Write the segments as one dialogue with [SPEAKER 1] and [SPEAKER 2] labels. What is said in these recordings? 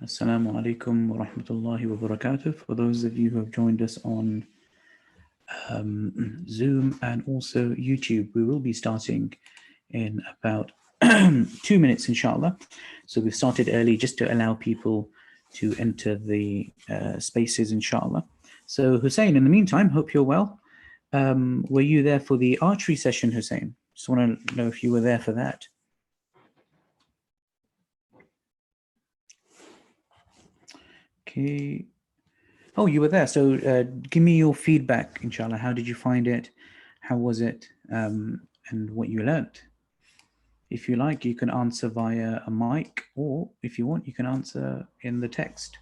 [SPEAKER 1] Assalamu alaikum wa rahmatullahi wa barakatuh. For those of you who have joined us on Zoom and also YouTube, we will be starting in about 2 minutes, inshallah. So we've started early just to allow people to enter the spaces, inshallah. So Hussein, in the meantime, hope you're well. Were you there for the archery session, Hussein? Just want to know if you were there for that. Okay. Oh, you were there. So give me your feedback, inshallah. How did you find it? How was it? And what you learnt? If you like, you can answer via a mic, or if you want, you can answer in the text.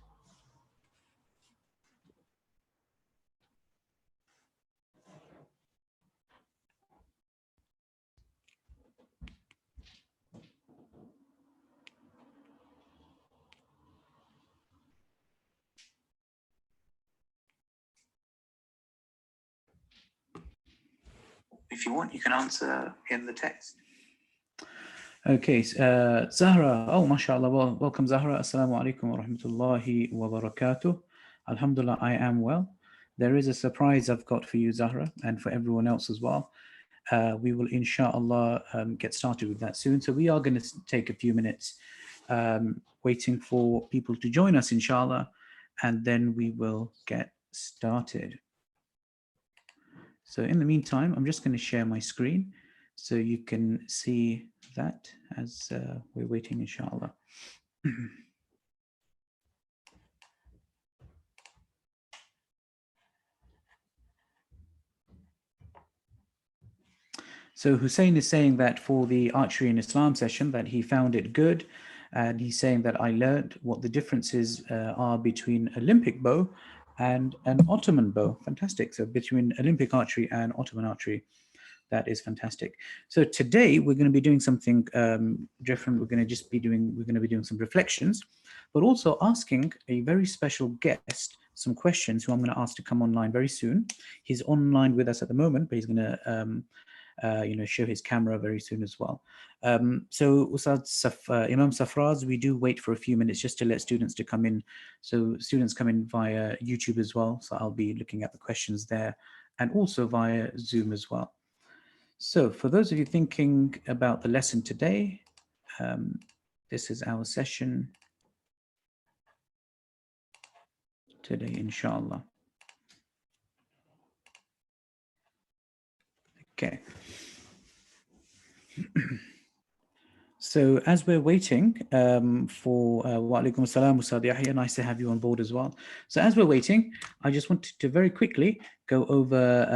[SPEAKER 1] If you want, you can answer in the text. Okay, Zahra. Oh, mashallah. Well, welcome, Zahra. Assalamu alaikum wa rahmatullahi wa barakatuh. Alhamdulillah, I am well. There is a surprise I've got for you, Zahra, and for everyone else as well. We will, inshallah, get started with that soon. So we are going to take a few minutes waiting for people to join us, inshallah, and then we will get started. So in the meantime, I'm just going to share my screen so you can see that as we're waiting, inshallah. So Hussein is saying that for the archery in Islam session that he found it good, and he's saying that I learned what the differences are between Olympic bow and an Ottoman bow. Fantastic. So between Olympic archery and Ottoman archery, that is fantastic. So today we're going to be doing something different. We're going to be doing some reflections, but also asking a very special guest some questions who I'm going to ask to come online very soon. He's online with us at the moment, but he's going to show his camera very soon as well. So Ustad Imam Safraz, we do wait for a few minutes just to let students to come in. So students come in via YouTube as well. So I'll be looking at the questions there and also via Zoom as well. So for those of you thinking about the lesson today, this is our session today, inshallah. Okay. So as we're waiting for wa alaikum assalam, Ustad Yahya, nice to have you on board as well. So as we're waiting, I just wanted to very quickly go over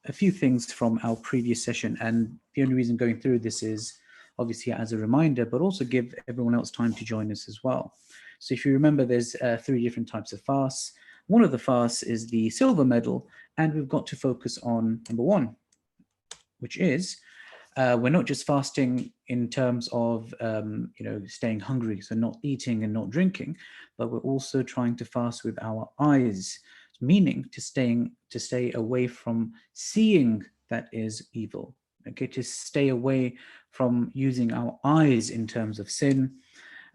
[SPEAKER 1] a few things from our previous session. And the only reason going through this is obviously as a reminder, but also give everyone else time to join us as well. So if you remember, there's 3 different types of fasts. One of the fasts is the silver medal, and we've got to focus on number 1, which is we're not just fasting in terms of staying hungry, so not eating and not drinking, but we're also trying to fast with our eyes, meaning to stay away from seeing that is evil. Okay, to stay away from using our eyes in terms of sin.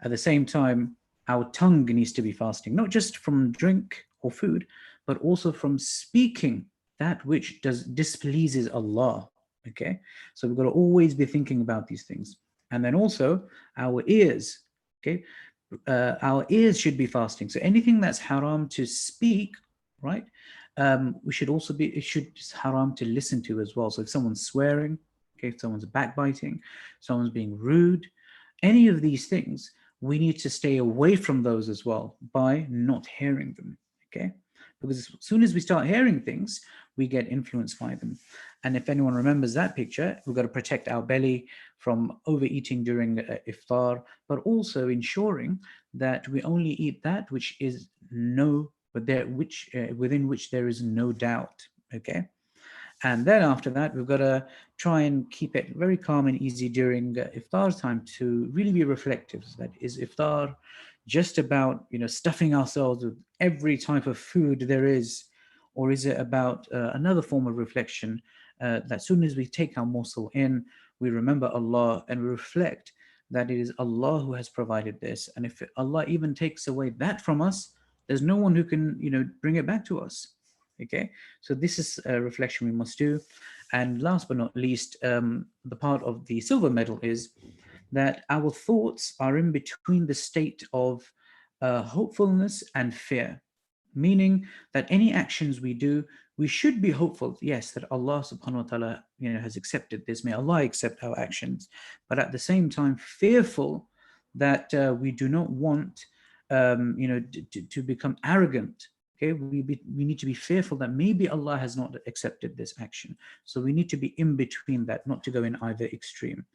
[SPEAKER 1] At the same time, our tongue needs to be fasting, not just from drink or food, but also from speaking that which displeases Allah. Okay, so we've got to always be thinking about these things. And then also our ears. Okay, our ears should be fasting. So anything that's haram to speak, right? It should just haram to listen to as well. So if someone's swearing, okay, if someone's backbiting, someone's being rude, any of these things, we need to stay away from those as well by not hearing them. Okay, because as soon as we start hearing things, we get influenced by them. And if anyone remembers that picture, we've got to protect our belly from overeating during iftar, but also ensuring that we only eat that which is within which there is no doubt. Okay. And then after that, we've got to try and keep it very calm and easy during iftar time to really be reflective. So that is iftar just about stuffing ourselves with every type of food there is, or is it about another form of reflection that as soon as we take our morsel in, we remember Allah and we reflect that it is Allah who has provided this. And if Allah even takes away that from us, there's no one who can, bring it back to us. Okay, so this is a reflection we must do. And last but not least, the part of the silver medal is that our thoughts are in between the state of hopefulness and fear, meaning that any actions we do, we should be hopeful, yes, that Allah subhanahu wa ta'ala has accepted this, may Allah accept our actions, but at the same time fearful that we do not want to become arrogant. Okay, we need to be fearful that maybe Allah has not accepted this action, so we need to be in between that, not to go in either extreme.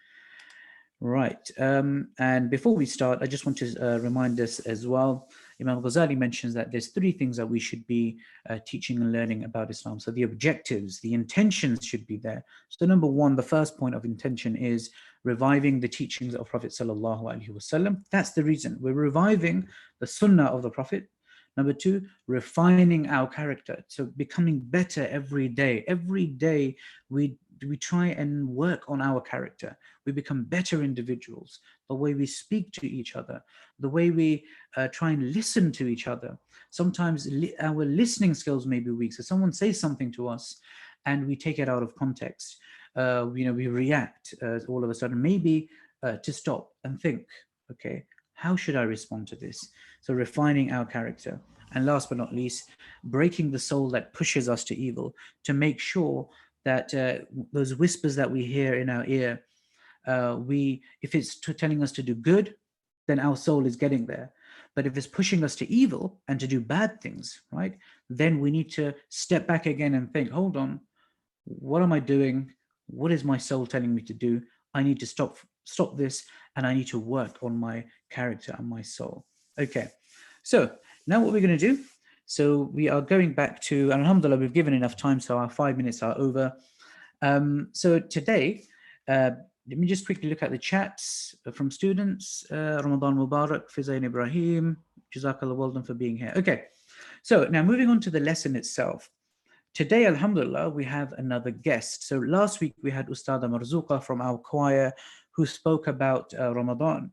[SPEAKER 1] Right. And before we start, I just want to remind us as well, Imam Ghazali mentions that there's three things that we should be teaching and learning about Islam. So the objectives, the intentions should be there. So number one, the first point of intention is reviving the teachings of Prophet Sallallahu Alaihi Wasallam. That's the reason. We're reviving the sunnah of the Prophet. Number two, refining our character. So becoming better every day. Every day we try and work on our character. We become better individuals. The way we speak to each other, the way we try and listen to each other. Sometimes our listening skills may be weak. So someone says something to us and we take it out of context. We react all of a sudden, maybe to stop and think, okay, how should I respond to this? So refining our character. And last but not least, breaking the soul that pushes us to evil, to make sure that those whispers that we hear in our ear, if it's telling us to do good, then our soul is getting there. But if it's pushing us to evil and to do bad things, right, then we need to step back again and think, hold on, what am I doing? What is my soul telling me to do? I need to stop this, and I need to work on my character and my soul. Okay, so now what we're going to do, so we are going back to, and alhamdulillah, we've given enough time, so our 5 minutes are over. So today, let me just quickly look at the chats from students. Ramadan Mubarak, Fizain Ibrahim, Jazakallah well done for being here. Okay, so now moving on to the lesson itself. Today, alhamdulillah, we have another guest. So last week we had Ustada Marzuqa from our choir who spoke about Ramadan.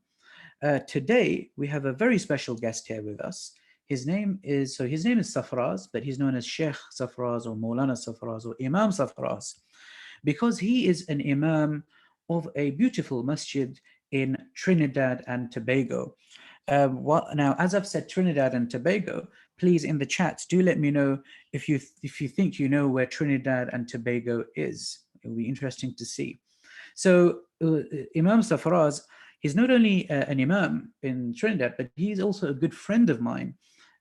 [SPEAKER 1] Today, we have a very special guest here with us. His name is Safraz, but he's known as Sheikh Safraz or Maulana Safraz or Imam Safraz, because he is an Imam of a beautiful masjid in Trinidad and Tobago. Now, as I've said, Trinidad and Tobago, please in the chat, do let me know if you think you know where Trinidad and Tobago is. It will be interesting to see. So Imam Safraz, he's not only an Imam in Trinidad, but he's also a good friend of mine.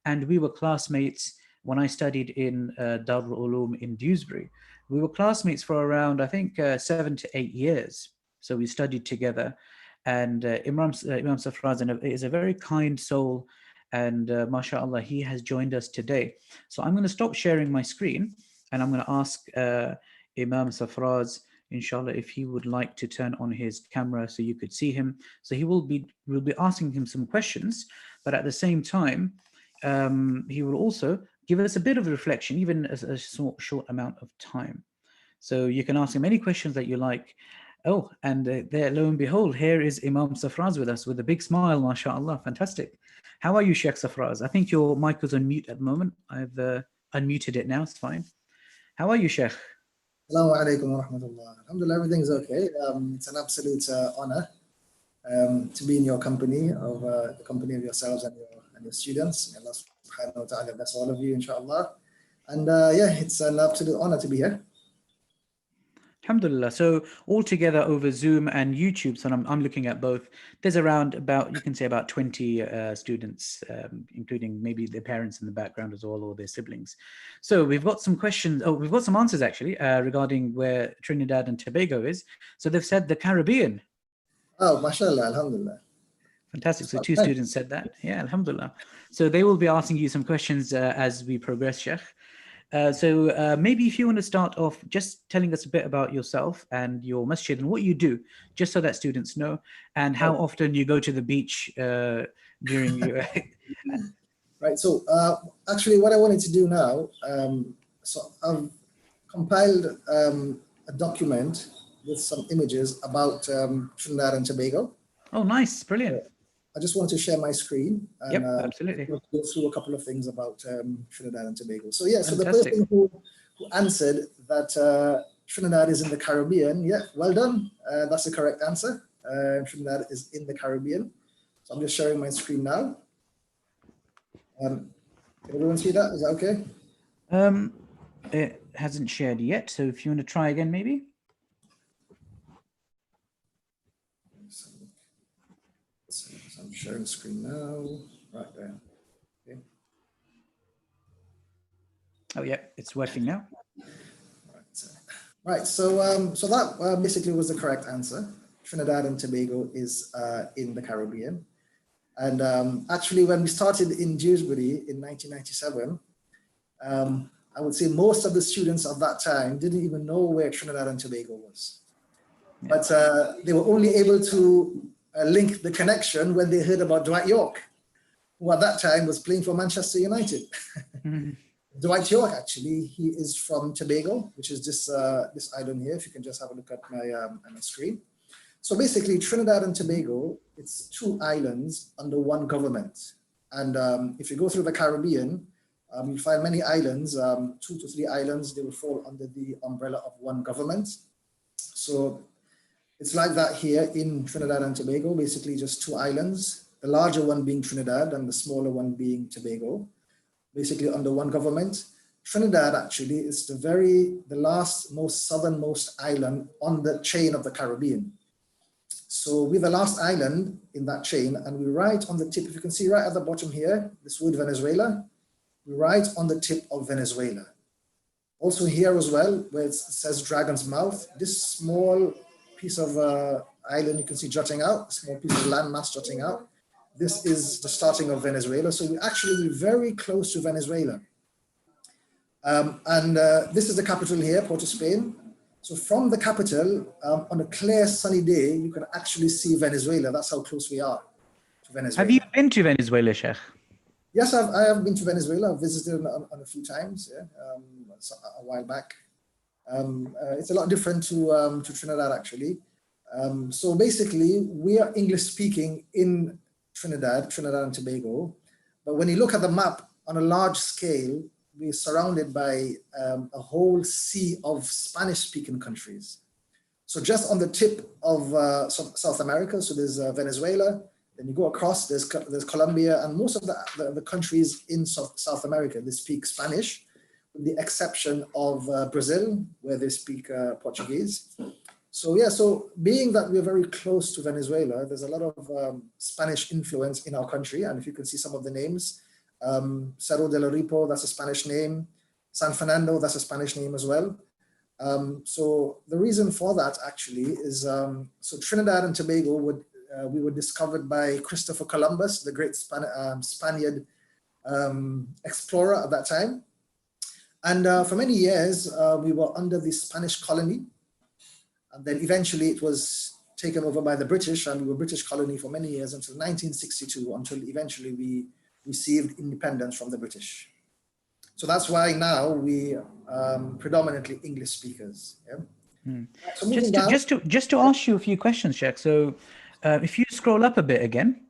[SPEAKER 1] And we were classmates when I studied in Darul Uloom in Dewsbury. We were classmates for around, I think, 7 to 8 years. So we studied together. And Imam Safraz is a very kind soul. And mashallah, he has joined us today. So I'm going to stop sharing my screen and I'm going to ask Imam Safraz, inshallah, if he would like to turn on his camera so you could see him. So we'll be asking him some questions, but at the same time, he will also give us a bit of a reflection, even a short amount of time. So you can ask him any questions that you like. Oh, and there, lo and behold, here is Imam Safraz with us with a big smile, mashallah, fantastic. How are you, Sheikh Safraz? I think your mic was on mute at the moment. I've unmuted it now, it's fine. How are you, Sheikh?
[SPEAKER 2] Assalamu alaikum wa rahmatullah. Alhamdulillah, everything's okay. It's an absolute honor to be in your company, of the company of yourselves and your students. May Allah subhanahu wa ta'ala bless all of you, inshallah. And yeah, it's an absolute honor to be here.
[SPEAKER 1] Alhamdulillah. So all together over Zoom and YouTube, so I'm looking at both, there's around about, you can say about 20 students, including maybe their parents in the background as well, or their siblings. So we've got some questions, we've got some answers actually, regarding where Trinidad and Tobago is. So they've said the Caribbean.
[SPEAKER 2] Oh, mashallah, alhamdulillah.
[SPEAKER 1] Fantastic. So two students said that. Yeah, alhamdulillah. So they will be asking you some questions as we progress, Sheikh. So maybe if you want to start off just telling us a bit about yourself and your masjid and what you do, just so that students know, and how often you go to the beach during your...
[SPEAKER 2] Right, so actually what I wanted to do now, so I've compiled a document with some images about Trinidad and Tobago.
[SPEAKER 1] Oh, nice. Brilliant.
[SPEAKER 2] I just want to share my screen and
[SPEAKER 1] Yep, absolutely.
[SPEAKER 2] go through a couple of things about Trinidad and Tobago. So yeah, so the
[SPEAKER 1] Fantastic.
[SPEAKER 2] person who answered that Trinidad is in the Caribbean, yeah, well done. That's the correct answer. Trinidad is in the Caribbean. So I'm just sharing my screen now. Can everyone see that? Is that okay?
[SPEAKER 1] It hasn't shared yet, so if you want to try again, maybe.
[SPEAKER 2] So I'm sharing screen now. Right there. Okay.
[SPEAKER 1] Oh, yeah, it's working now.
[SPEAKER 2] Right. So so that basically was the correct answer. Trinidad and Tobago is in the Caribbean. And actually, when we started in Dewsbury in 1997, I would say most of the students of that time didn't even know where Trinidad and Tobago was. Yeah. But they were only able to link the connection when they heard about Dwight Yorke, who at that time was playing for Manchester United. Mm-hmm. Dwight Yorke, actually, he is from Tobago, which is this island here. If you can just have a look at my screen. So basically, Trinidad and Tobago, it's two islands under one government. And if you go through the Caribbean, you'll find many islands, 2 to 3 islands, they will fall under the umbrella of one government. So it's like that here in Trinidad and Tobago, basically just 2 islands, the larger one being Trinidad and the smaller one being Tobago, basically under one government. Trinidad actually is the last, most southernmost island on the chain of the Caribbean. So we're the last island in that chain, and we're right on the tip. If you can see right at the bottom here, this word Venezuela, we're right on the tip of Venezuela. Also here as well, where it says Dragon's Mouth, this small piece of island you can see jutting out, a small piece of landmass jutting out. This is the starting of Venezuela. So we're actually very close to Venezuela. This is the capital here, Port of Spain. So from the capital, on a clear sunny day, you can actually see Venezuela. That's how close we are to Venezuela.
[SPEAKER 1] Have you been to Venezuela, Sheikh?
[SPEAKER 2] Yes, I have been to Venezuela. I've visited on a few times, yeah, a while back. It's a lot different to Trinidad, actually. So basically, we are English speaking in Trinidad and Tobago. But when you look at the map on a large scale, we're surrounded by a whole sea of Spanish-speaking countries. So just on the tip of South America, so there's Venezuela, then you go across, there's Colombia, and most of the countries in South America, they speak Spanish, with the exception of Brazil, where they speak Portuguese. So yeah, so being that we're very close to Venezuela, there's a lot of Spanish influence in our country. And if you can see some of the names, Cerro del Ripo, that's a Spanish name. San Fernando, that's a Spanish name as well. So the reason for that actually is, so Trinidad and Tobago we were discovered by Christopher Columbus, the great Spaniard explorer at that time. And for many years, we were under the Spanish colony. And then eventually it was taken over by the British, and we were British colony for many years until 1962, until eventually we received independence from the British. So that's why now we predominantly English speakers. Yeah?
[SPEAKER 1] So just to ask you a few questions, Sheikh. So if you scroll up a bit again,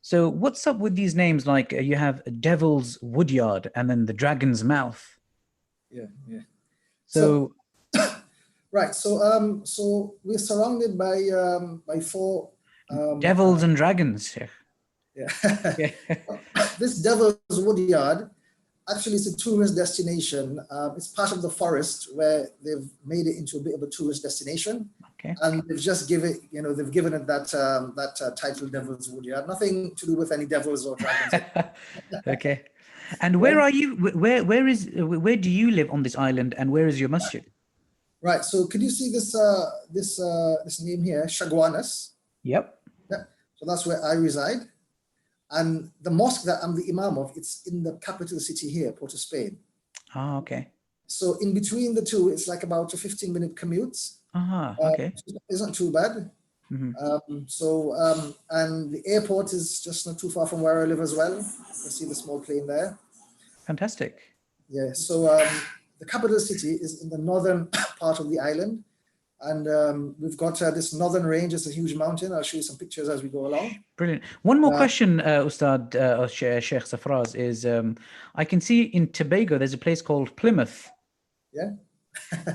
[SPEAKER 1] so what's up with these names? Like you have Devil's Woodyard and then the Dragon's Mouth.
[SPEAKER 2] Yeah, yeah.
[SPEAKER 1] So
[SPEAKER 2] right. So we're surrounded by 4
[SPEAKER 1] devils and dragons, Sheikh.
[SPEAKER 2] Yeah. This Devil's Woodyard, actually it's a tourist destination. It's part of the forest where they've made it into a bit of a tourist destination.
[SPEAKER 1] Okay.
[SPEAKER 2] And they've just given it that title, Devil's Woodyard. Nothing to do with any devils or dragons.
[SPEAKER 1] Okay. And where are you? Where do you live on this island, and where is your masjid?
[SPEAKER 2] Right. So could you see this this name here, Chaguanas?
[SPEAKER 1] Yep.
[SPEAKER 2] Yeah. So that's where I reside. And the mosque that I'm the imam of, it's in the capital city here, Port of Spain.
[SPEAKER 1] Ah, okay.
[SPEAKER 2] So in between the two, it's like about a 15-minute commute.
[SPEAKER 1] Okay.
[SPEAKER 2] It's not too bad. Mm-hmm. And the airport is just not too far from where I live as well. You see the small plane there.
[SPEAKER 1] Fantastic.
[SPEAKER 2] Yeah. So the capital city is in the northern part of the island. And we've got this northern range. It's a huge mountain. I'll show you some pictures as we go along.
[SPEAKER 1] Brilliant. One more question, Ustad Sheikh Safraz, is I can see in Tobago there's a place called Plymouth.
[SPEAKER 2] Yeah.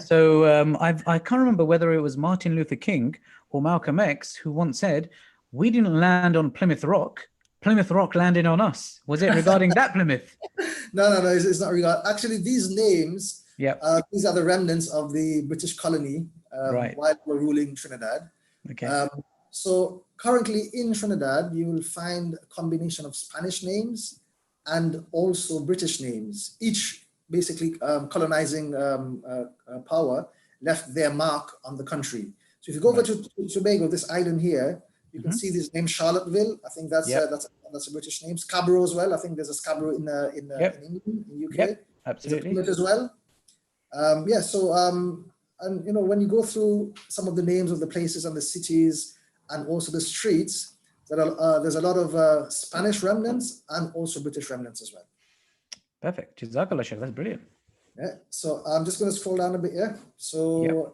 [SPEAKER 1] So I can't remember whether it was Martin Luther King or Malcolm X who once said, "We didn't land on Plymouth Rock. Plymouth Rock landed on us." Was it regarding that Plymouth?
[SPEAKER 2] No, it's not regard. Actually, these names, these are the remnants of the British colony
[SPEAKER 1] right.
[SPEAKER 2] while we were ruling Trinidad.
[SPEAKER 1] Okay.
[SPEAKER 2] So currently in Trinidad, you will find a combination of Spanish names and also British names. Each basically colonizing power left their mark on the country. So if you go over to Tobago, this island here, you can see this name Charlottesville. I think that's a British name. Scarborough as well. I think there's a Scarborough in England, in UK.
[SPEAKER 1] Yep, absolutely.
[SPEAKER 2] As well. And you know, when you go through some of the names of the places and the cities and also the streets, there's a lot of Spanish remnants and also British remnants as well.
[SPEAKER 1] Perfect. Jazakallah, Sheikh. That's brilliant.
[SPEAKER 2] Yeah. So I'm just going to scroll down a bit here. So,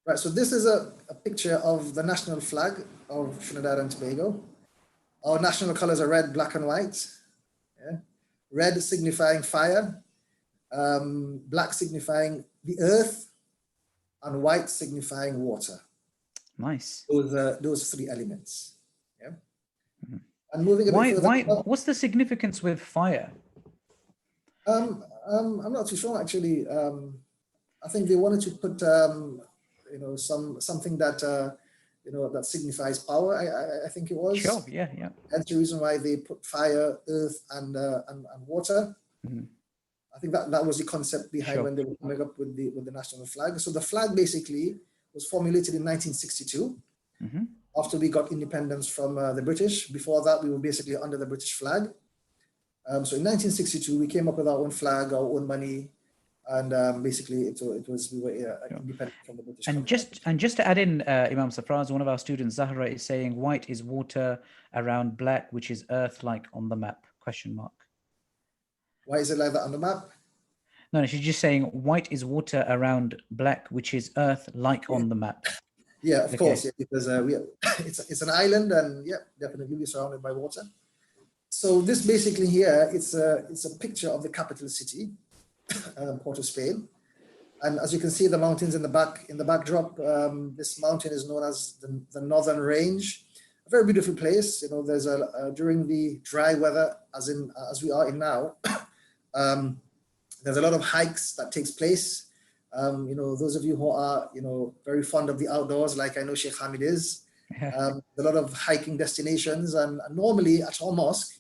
[SPEAKER 2] right. So this is a picture of the national flag of Trinidad and Tobago. Our national colors are red, black, and white. Yeah. Red signifying fire, black signifying the earth, and white signifying water.
[SPEAKER 1] Nice.
[SPEAKER 2] Those three elements. Yeah. Mm-hmm. And moving a bit further.
[SPEAKER 1] Why? What's the significance with fire?
[SPEAKER 2] I'm not too sure actually. I think they wanted to put you know, something that you know, that signifies power. I think it was.
[SPEAKER 1] Sure. Yeah.
[SPEAKER 2] That's the reason why they put fire, earth, and water. Mm-hmm. I think that was the concept behind when they were coming up with the national flag. So the flag basically was formulated in 1962, after we got independence from the British. Before that, we were basically under the British flag. So in 1962, we came up with our own flag, our own money, and basically we were independent from the British.
[SPEAKER 1] And just to add in, Imam Safraz, one of our students, Zahra, is saying white is water around black, which is earth like on the map, ?
[SPEAKER 2] Why is it like that on the map?
[SPEAKER 1] No, she's just saying white is water around black, which is earth like on the map.
[SPEAKER 2] Yeah, of course, because it's an island, and definitely we're surrounded by water. So this basically here, it's a picture of the capital city, Port of Spain, and as you can see, the mountains in the backdrop. This mountain is known as the Northern Range. A very beautiful place. You know, there's during the dry weather, as we are in now. There's a lot of hikes that takes place. You know, those of you who are, you know, very fond of the outdoors, like I know Sheikh Hamid is, a lot of hiking destinations. And normally at our mosque,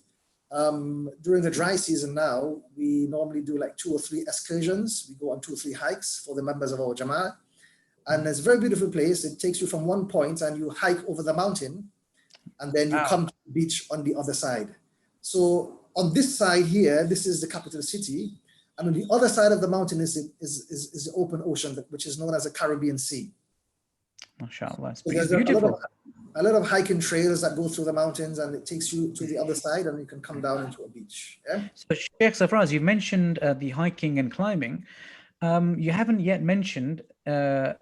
[SPEAKER 2] during the dry season now, we normally do like 2 or 3 excursions. We go on 2 or 3 hikes for the members of our Jama'ah. And it's a very beautiful place. It takes you from one point and you hike over the mountain, and then you come to the beach on the other side. So on this side here, this is the capital city. And on the other side of the mountain is the open ocean, which is known as the Caribbean Sea.
[SPEAKER 1] MashaAllah, it's
[SPEAKER 2] so
[SPEAKER 1] beautiful.
[SPEAKER 2] A lot of hiking trails that go through the mountains, and it takes you to the other side, and you can come down into a beach. Yeah?
[SPEAKER 1] So Sheikh Safraz, you've mentioned the hiking and climbing. You haven't yet mentioned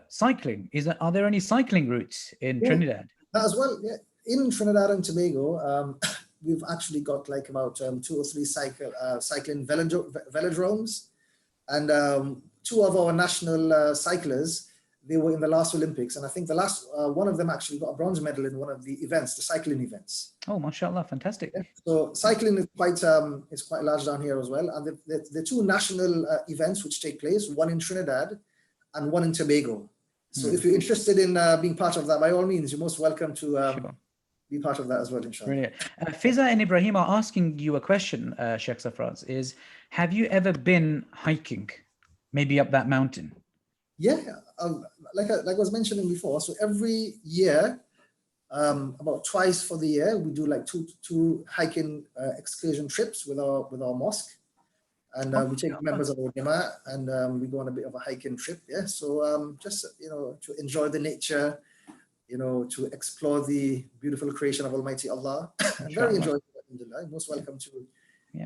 [SPEAKER 1] cycling. Are there any cycling routes in Trinidad?
[SPEAKER 2] As well, yeah. In Trinidad and Tobago, we've actually got like about 2 or 3 cycling velodromes, and 2 of our national cyclists, they were in the last Olympics, and I think the last one of them actually got a bronze medal in one of the events, the cycling events.
[SPEAKER 1] Oh, mashallah, fantastic!
[SPEAKER 2] Yeah. So cycling is quite large down here as well, and the 2 national events which take place, one in Trinidad and one in Tobago. So if you're interested in being part of that, by all means, you're most welcome to be part of that as well, inshallah.
[SPEAKER 1] Brilliant. Fiza and Ibrahim are asking you a question, Sheikh Safraz, is have you ever been hiking, maybe up that mountain?
[SPEAKER 2] Yeah, like I was mentioning before, so every year, about twice for the year, we do like two hiking excursion trips with our mosque, and we take members of our Jama'ah, and we go on a bit of a hiking trip. Yeah, so just, you know, to enjoy the nature, you know, to explore the beautiful creation of Almighty Allah. I'm very enjoyable. Alhamdulillah. Most welcome to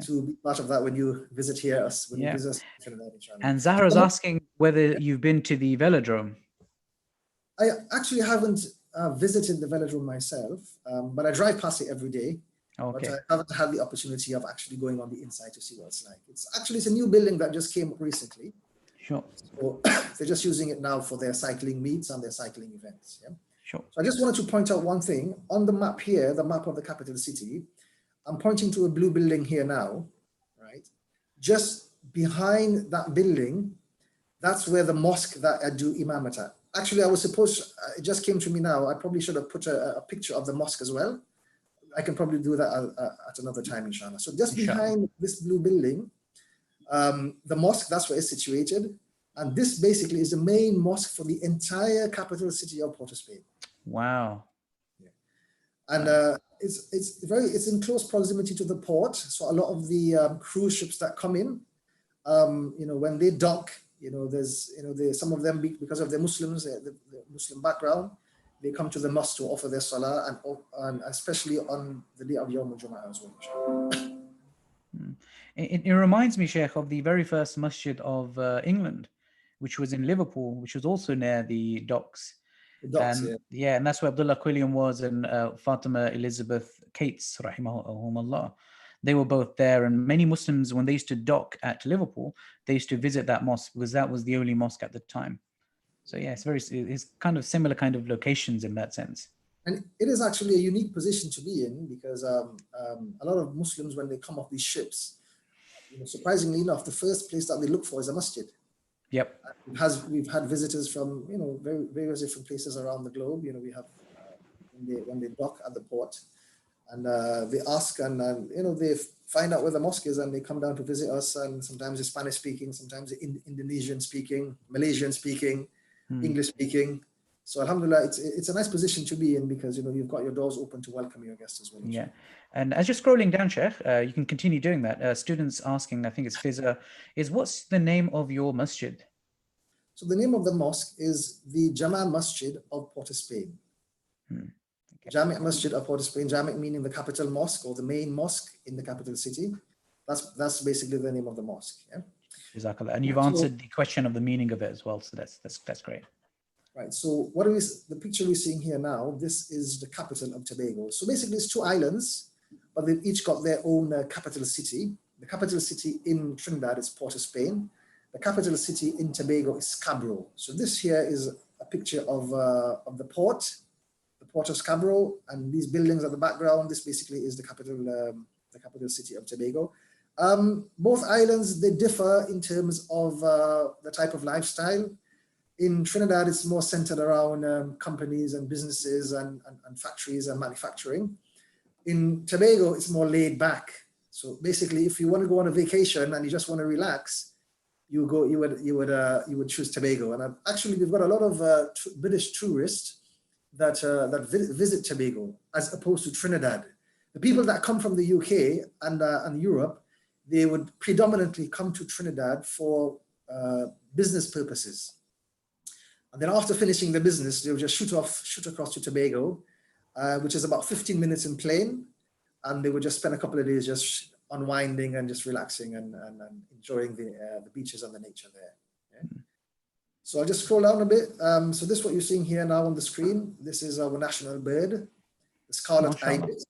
[SPEAKER 2] to be part of that when you visit here, when you visit us in Trinidad, inshallah.
[SPEAKER 1] And Zahra's asking whether you've been to the velodrome.
[SPEAKER 2] I actually haven't visited the velodrome myself, but I drive past it every day.
[SPEAKER 1] Okay.
[SPEAKER 2] But I haven't had the opportunity of actually going on the inside to see what it's like. It's a new building that just came up recently.
[SPEAKER 1] Sure.
[SPEAKER 2] So they're just using it now for their cycling meets and their cycling events. Yeah.
[SPEAKER 1] Sure.
[SPEAKER 2] So I just wanted to point out one thing on the map here, the map of the capital city. I'm pointing to a blue building here now, right? Just behind that building, that's where the mosque that I do imamate at. Actually, I was supposed, it just came to me now, I probably should have put a picture of the mosque as well. I can probably do that at another time, inshallah. So just behind this blue building, the mosque, that's where it's situated. And this basically is the main mosque for the entire capital city of Port of Spain.
[SPEAKER 1] Wow.
[SPEAKER 2] Yeah. And it's in close proximity to the port. So a lot of the cruise ships that come in, when they dock, there's, some of them, because of their Muslims, the Muslim background, they come to the mosque to offer their salah, and especially on the day of Yawm al-Jum'ah as well.
[SPEAKER 1] It reminds me, Sheikh, of the very first masjid of England, which was in Liverpool, which was also near the docks.
[SPEAKER 2] The docks,
[SPEAKER 1] and that's where Abdullah Quilliam was, and Fatima Elizabeth Cates, rahimahumullah. They were both there, and many Muslims, when they used to dock at Liverpool, they used to visit that mosque because that was the only mosque at the time. So yeah, it's kind of similar kind of locations in that sense.
[SPEAKER 2] And it is actually a unique position to be in, because a lot of Muslims, when they come off these ships, surprisingly enough, the first place that they look for is a masjid.
[SPEAKER 1] Yep.
[SPEAKER 2] We've had visitors from various different places around the globe. We have when they dock at the port, and they ask, and they find out where the mosque is, and they come down to visit us. And sometimes they're Spanish speaking, sometimes they're Indonesian speaking, Malaysian speaking, English speaking. So alhamdulillah, it's a nice position to be in, because you've got your doors open to welcome your guests as well.
[SPEAKER 1] Yeah. And as you're scrolling down, Sheikh, you can continue doing that. Students asking, I think it's Fizza, is what's the name of your masjid?
[SPEAKER 2] So the name of the mosque is the Jama' Masjid of Port of Spain. Jami' Masjid of Port of Spain, Jami' meaning the capital mosque, or the main mosque in the capital city. That's basically the name of the mosque. Yeah.
[SPEAKER 1] Jazakallah. And you've answered the question of the meaning of it as well. So that's great.
[SPEAKER 2] Right. So the picture we're seeing here now, this is the capital of Tobago. So basically it's two islands, but they've each got their own capital city. The capital city in Trinidad is Port of Spain. The capital city in Tobago is Scarborough. So this here is a picture of the port of Scarborough, and these buildings at the background. This basically is the capital city of Tobago. Both islands, they differ in terms of the type of lifestyle. In Trinidad, it's more centered around companies and businesses and factories and manufacturing. In Tobago, it's more laid back. So basically, if you want to go on a vacation and you just want to relax, you would choose Tobago. And actually, we've got a lot of British tourists that visit Tobago as opposed to Trinidad. The people that come from the UK and Europe, they would predominantly come to Trinidad for business purposes. And then after finishing the business, they'll just shoot across to Tobago, which is about 15 minutes in plane. And they would just spend a couple of days just unwinding and just relaxing and enjoying the beaches and the nature there. Yeah? So I'll just scroll down a bit. So this is what you're seeing here now on the screen. This is our national bird, the scarlet ibis.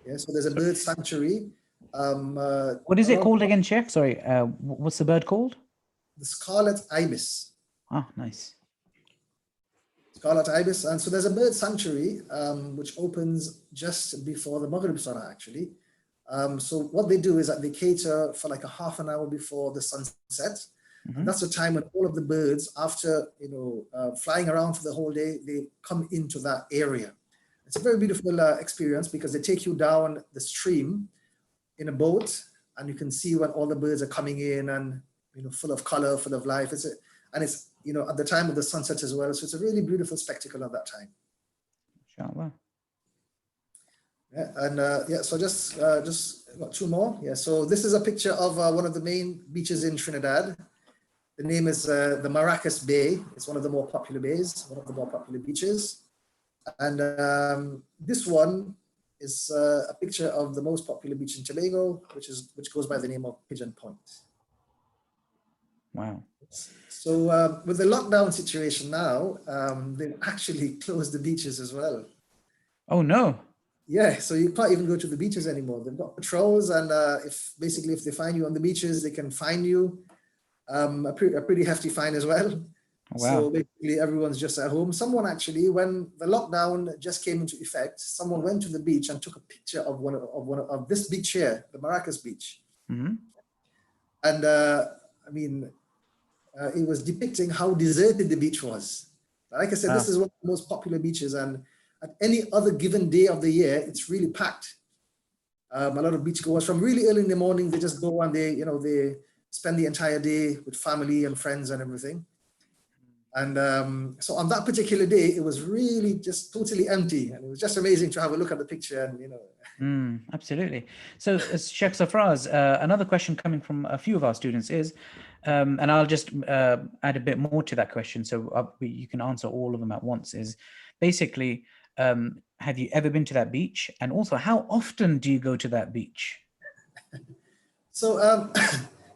[SPEAKER 2] Yeah, so there's a bird sanctuary.
[SPEAKER 1] What is it called again, Sheikh? Sorry, what's the bird called?
[SPEAKER 2] The scarlet ibis.
[SPEAKER 1] Ah, nice.
[SPEAKER 2] Scarlet ibis. And so there's a bird sanctuary which opens just before the Maghrib Salah, actually. So what they do is that they cater for like a half an hour before the sunset. And that's the time when all of the birds, after flying around for the whole day, they come into that area. It's a very beautiful experience, because they take you down the stream in a boat, and you can see when all the birds are coming in, and full of color, full of life. It's at the time of the sunset as well. So it's a really beautiful spectacle at that time.
[SPEAKER 1] Inshallah.
[SPEAKER 2] Yeah, and so just got two more. Yeah, so this is a picture of one of the main beaches in Trinidad. The name is the Maracas Bay. It's one of the more popular bays, one of the more popular beaches. And this one is a picture of the most popular beach in Tobago, which goes by the name of Pigeon Point.
[SPEAKER 1] Wow.
[SPEAKER 2] So with the lockdown situation now, they've actually closed the beaches as well.
[SPEAKER 1] Oh no.
[SPEAKER 2] Yeah, so you can't even go to the beaches anymore. They've got patrols, and if they find you on the beaches, they can fine you a pretty hefty fine as well.
[SPEAKER 1] Wow.
[SPEAKER 2] So basically, everyone's just at home. Someone actually, when the lockdown just came into effect, someone went to the beach and took a picture of one of this beach here, the Maracas beach,
[SPEAKER 1] Mm-hmm.
[SPEAKER 2] and I mean, it was depicting how deserted the beach was. Like I said, this is one of the most popular beaches, and at any other given day of the year, it's really packed. A lot of beachgoers from really early in the morning, they just go and they spend the entire day with family and friends and everything. And so on that particular day, it was really just totally empty, and it was just amazing to have a look at the picture and
[SPEAKER 1] absolutely. So Sheikh Safraz, another question coming from a few of our students is, and I'll just add a bit more to that question so you can answer all of them at once, is basically, have you ever been to that beach? And also, how often do you go to that beach?
[SPEAKER 2] So,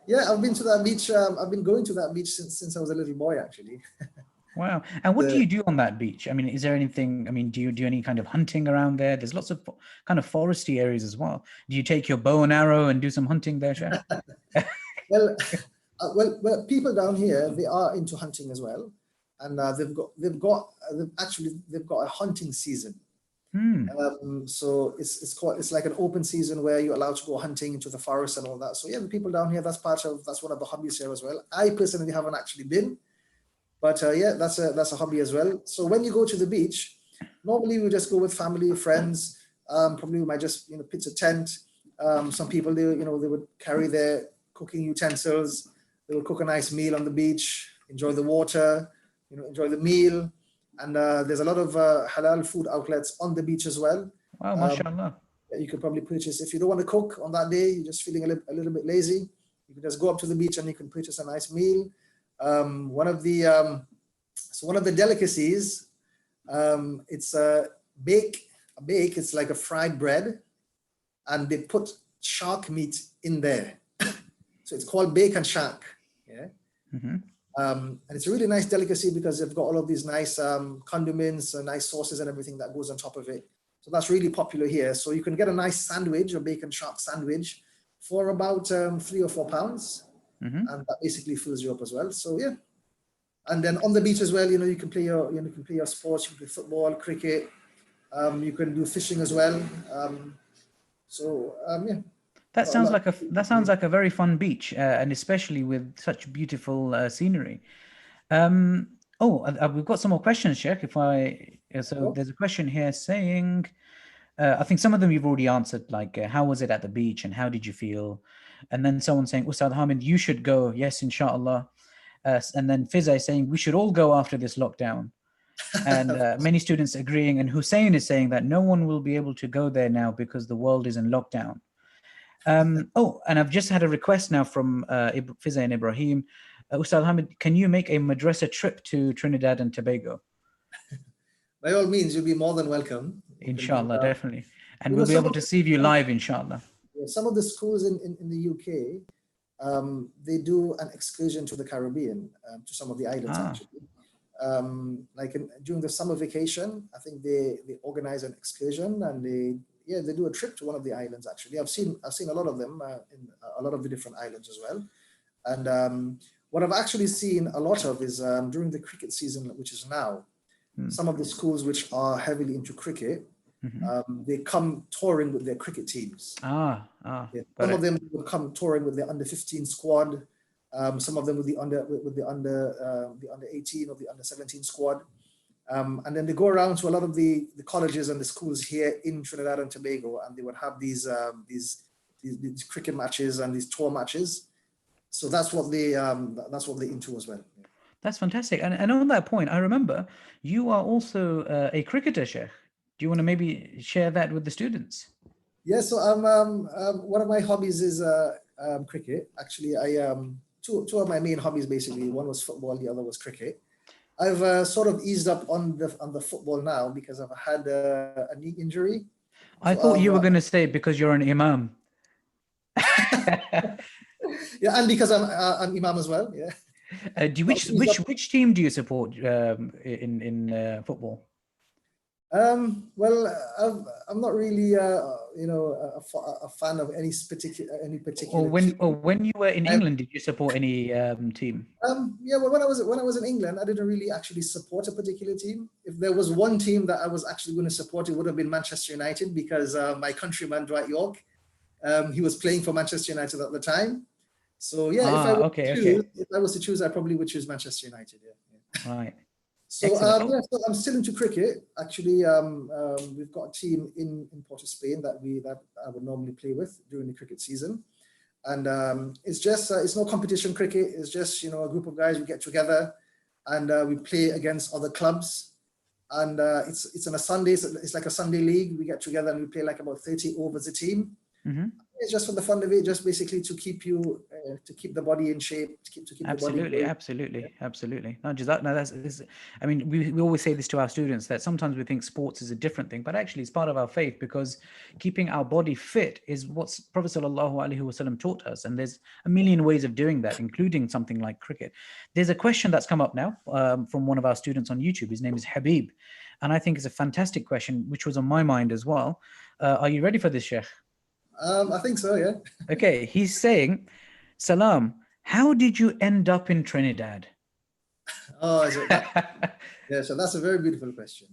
[SPEAKER 2] yeah, I've been to that beach. I've been going to that beach since I was a little boy, actually.
[SPEAKER 1] Wow. And what do you do on that beach? I mean, is there anything, I mean, do you do any kind of hunting around there? There's lots of kind of foresty areas as well. Do you take your bow and arrow and do some hunting there, Sheikh?
[SPEAKER 2] Well, people down here, they are into hunting as well. And they've got a hunting season. So it's like an open season where you're allowed to go hunting into the forest and all that. So yeah, the people down here, that's one of the hobbies here as well. I personally haven't actually been, but yeah, that's a hobby as well. So when you go to the beach, normally we just go with family, friends. Probably we might just pitch a tent. Some people they would carry their cooking utensils. They would cook a nice meal on the beach, enjoy the water, enjoy the meal. And there's a lot of halal food outlets on the beach as well.
[SPEAKER 1] Wow, mashallah.
[SPEAKER 2] You could probably purchase, if you don't want to cook on that day, you're just feeling a little bit lazy, you can just go up to the beach and you can purchase a nice meal. One of the delicacies, it's a bake. It's like a fried bread, and they put shark meat in there. So it's called bake and shark. Yeah.
[SPEAKER 1] Mm-hmm.
[SPEAKER 2] And it's a really nice delicacy because they've got all of these nice condiments and nice sauces and everything that goes on top of it. So that's really popular here. So you can get a nice sandwich, a bacon shark sandwich, for about 3 or 4 pounds.
[SPEAKER 1] Mm-hmm.
[SPEAKER 2] And that basically fills you up as well. So yeah. And then on the beach as well, you can play your sports, you can play football, cricket, you can do fishing as well. Yeah.
[SPEAKER 1] That sounds like a very fun beach, and especially with such beautiful scenery. We've got some more questions, Sheikh. There's a question here saying, I think some of them you've already answered, like how was it at the beach and how did you feel? And then someone saying, Ustad Hamid, you should go. Yes, inshallah. And then Fiza is saying, we should all go after this lockdown. And many students agreeing. And Hussein is saying that no one will be able to go there now because the world is in lockdown. And I've just had a request now from Fiza and Ibrahim. Ustad Hamid, can you make a madrasa trip to Trinidad and Tobago?
[SPEAKER 2] By all means, you'll be more than welcome.
[SPEAKER 1] Inshallah, definitely. And we'll be able to see you live, inshallah.
[SPEAKER 2] Some of the schools in the UK, they do an excursion to the Caribbean, to some of the islands actually. During the summer vacation, I think they organize an excursion and they do a trip to one of the islands actually. I've seen a lot of them in a lot of the different islands as well. And what I've actually seen a lot of is during the cricket season, which is now, some of the schools which are heavily into cricket, they come touring with their cricket teams. Some of them will come touring with their under 15 squad. Some of them with the under 18 or the under 17 squad. And then they go around to a lot of the colleges and the schools here in Trinidad and Tobago, and they would have these cricket matches and these tour matches. So that's what they into as well.
[SPEAKER 1] That's fantastic. And on that point, I remember you are also a cricketer, Sheikh. Do you want to maybe share that with the students? Yeah, so
[SPEAKER 2] one of my hobbies is cricket. Actually, two of my main hobbies basically. One was football, the other was cricket. I've sort of eased up on the football now because I've had a knee injury.
[SPEAKER 1] I thought you were going to say because you're an imam.
[SPEAKER 2] Yeah, and because I'm imam as well. Yeah.
[SPEAKER 1] Which team do you support in football?
[SPEAKER 2] Well, I'm not really, a fan of any particular team.
[SPEAKER 1] Or when you were in England, did you support any team?
[SPEAKER 2] Yeah, well, when I was in England, I didn't really actually support a particular team. If there was one team that I was actually going to support, it would have been Manchester United, because my countryman Dwight York, he was playing for Manchester United at the time. So yeah, if I was to choose, I probably would choose Manchester United. Yeah.
[SPEAKER 1] Right.
[SPEAKER 2] So yeah, so I'm still into cricket. Actually, we've got a team in Port of Spain that I would normally play with during the cricket season, and it's just it's no competition cricket. It's just a group of guys, we get together and we play against other clubs, and it's on a Sunday. So it's like a Sunday league. We get together and we play like about 30 overs a team.
[SPEAKER 1] Mm-hmm.
[SPEAKER 2] It's just for the fun of it, just basically to keep the body in shape, to keep
[SPEAKER 1] absolutely,
[SPEAKER 2] the body
[SPEAKER 1] absolutely. Not just that. No, I mean, we always say this to our students, that sometimes we think sports is a different thing, but actually it's part of our faith, because keeping our body fit is what Prophet Sallallahu Alaihi Wasallam taught us, and there's a million ways of doing that, including something like cricket. There's a question that's come up now from one of our students on YouTube. His name is Habib, and I think it's a fantastic question, which was on my mind as well. Are you ready for this, Sheikh?
[SPEAKER 2] I think so, yeah.
[SPEAKER 1] Okay, he's saying, Salam, how did you end up in Trinidad?
[SPEAKER 2] Oh, yeah, so that's a very beautiful question.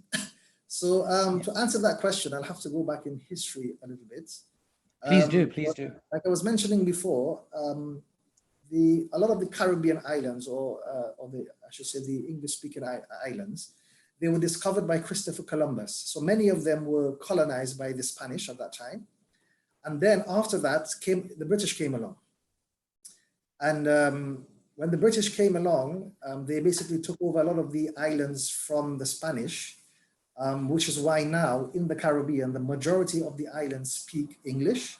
[SPEAKER 2] So to answer that question, I'll have to go back in history a little bit.
[SPEAKER 1] Please do.
[SPEAKER 2] Like I was mentioning before, a lot of the Caribbean islands, or I should say the English-speaking islands, they were discovered by Christopher Columbus. So many of them were colonized by the Spanish at that time. And then after that the British came along. And when the British came along, they basically took over a lot of the islands from the Spanish, which is why now in the Caribbean, the majority of the islands speak English.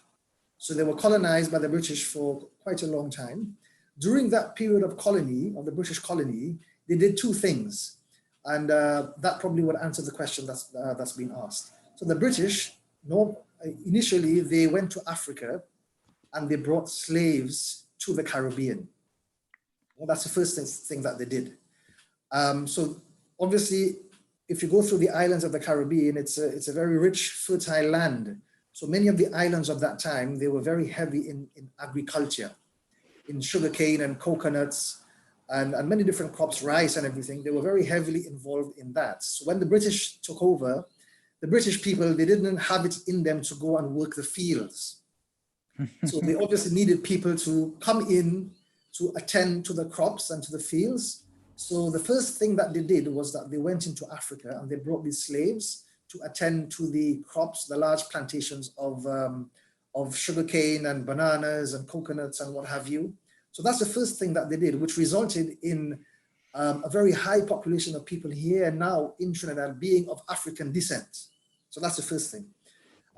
[SPEAKER 2] So they were colonized by the British for quite a long time. During that period of the British colony, they did two things. And that probably would answer the question that's been asked. So the British, initially, they went to Africa and they brought slaves to the Caribbean. Well, that's the first thing that they did. So obviously, if you go through the islands of the Caribbean, it's a very rich, fertile land. So many of the islands of that time, they were very heavy in agriculture, in sugarcane and coconuts and many different crops, rice and everything. They were very heavily involved in that. So when the British took over, the British people, they didn't have it in them to go and work the fields. So they obviously needed people to come in to attend to the crops and to the fields. So the first thing that they did was that they went into Africa and they brought these slaves to attend to the crops, the large plantations of sugarcane and bananas and coconuts and what have you. So that's the first thing that they did, which resulted in a very high population of people here now in Trinidad being of African descent. So that's the first thing.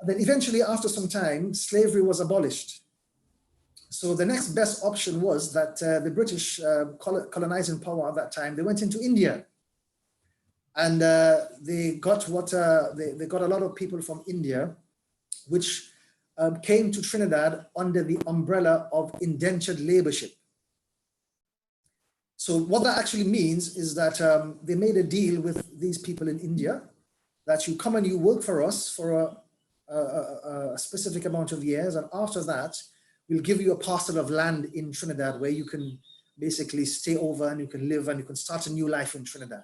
[SPEAKER 2] And then eventually, after some time, slavery was abolished. So the next best option was that the British colonizing power at that time, they went into India. And they got they got a lot of people from India, which came to Trinidad under the umbrella of indentured laborship. So what that actually means is that they made a deal with these people in India that you come and you work for us for a specific amount of years, and after that, we'll give you a parcel of land in Trinidad where you can basically stay over and you can live and you can start a new life in Trinidad.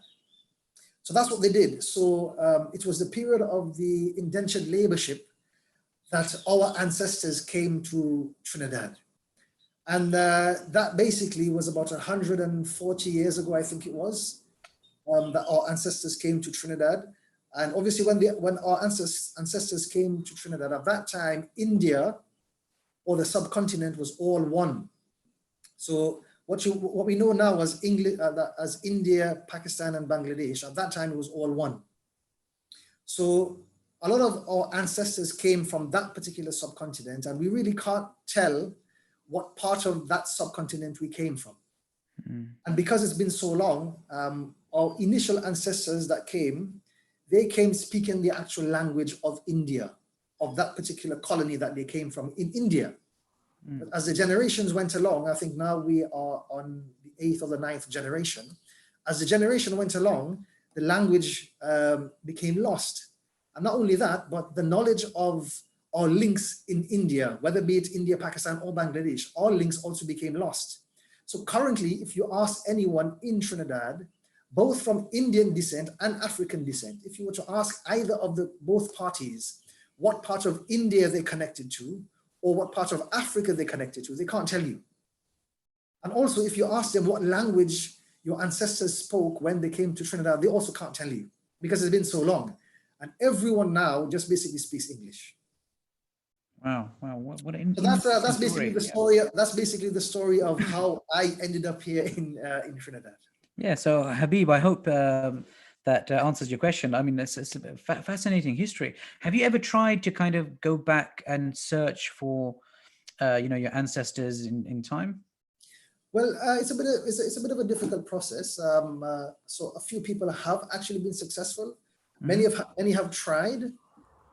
[SPEAKER 2] So that's what they did. So it was the period of the indentured laborship that our ancestors came to Trinidad. And that basically was about 140 years ago, I think it was, that our ancestors came to Trinidad. And obviously when our ancestors came to Trinidad, at that time, India or the subcontinent was all one. So what we know now as India, Pakistan, and Bangladesh, at that time it was all one. So a lot of our ancestors came from that particular subcontinent, and we really can't tell what part of that subcontinent we came from. And because it's been so long, our initial ancestors that came, they came speaking the actual language of India. of that particular colony that they came from in India.
[SPEAKER 1] Mm.
[SPEAKER 2] But as the generations went along, I think now we are on the 8th or the 9th generation. As the generation went along, the language became lost. And not only that, but the knowledge of our links in India, whether be it India, Pakistan, or Bangladesh, all links also became lost. So currently, if you ask anyone in Trinidad, both from Indian descent and African descent, if you were to ask either of the both parties what part of India they're connected to, or what part of Africa they're connected to, they can't tell you. And also, if you ask them what language your ancestors spoke when they came to Trinidad, they also can't tell you because it's been so long. And everyone now just basically speaks English.
[SPEAKER 1] Wow, wow, what an
[SPEAKER 2] So that's
[SPEAKER 1] interesting
[SPEAKER 2] basically the
[SPEAKER 1] Yeah.
[SPEAKER 2] story. That's basically the story of how I ended up here in Trinidad.
[SPEAKER 1] Yeah, so Habib, I hope that answers your question. I mean, it's a fascinating history. Have you ever tried to kind of go back and search for, your ancestors in time?
[SPEAKER 2] Well, it's a bit of a difficult process. So a few people have actually been successful. Many have tried.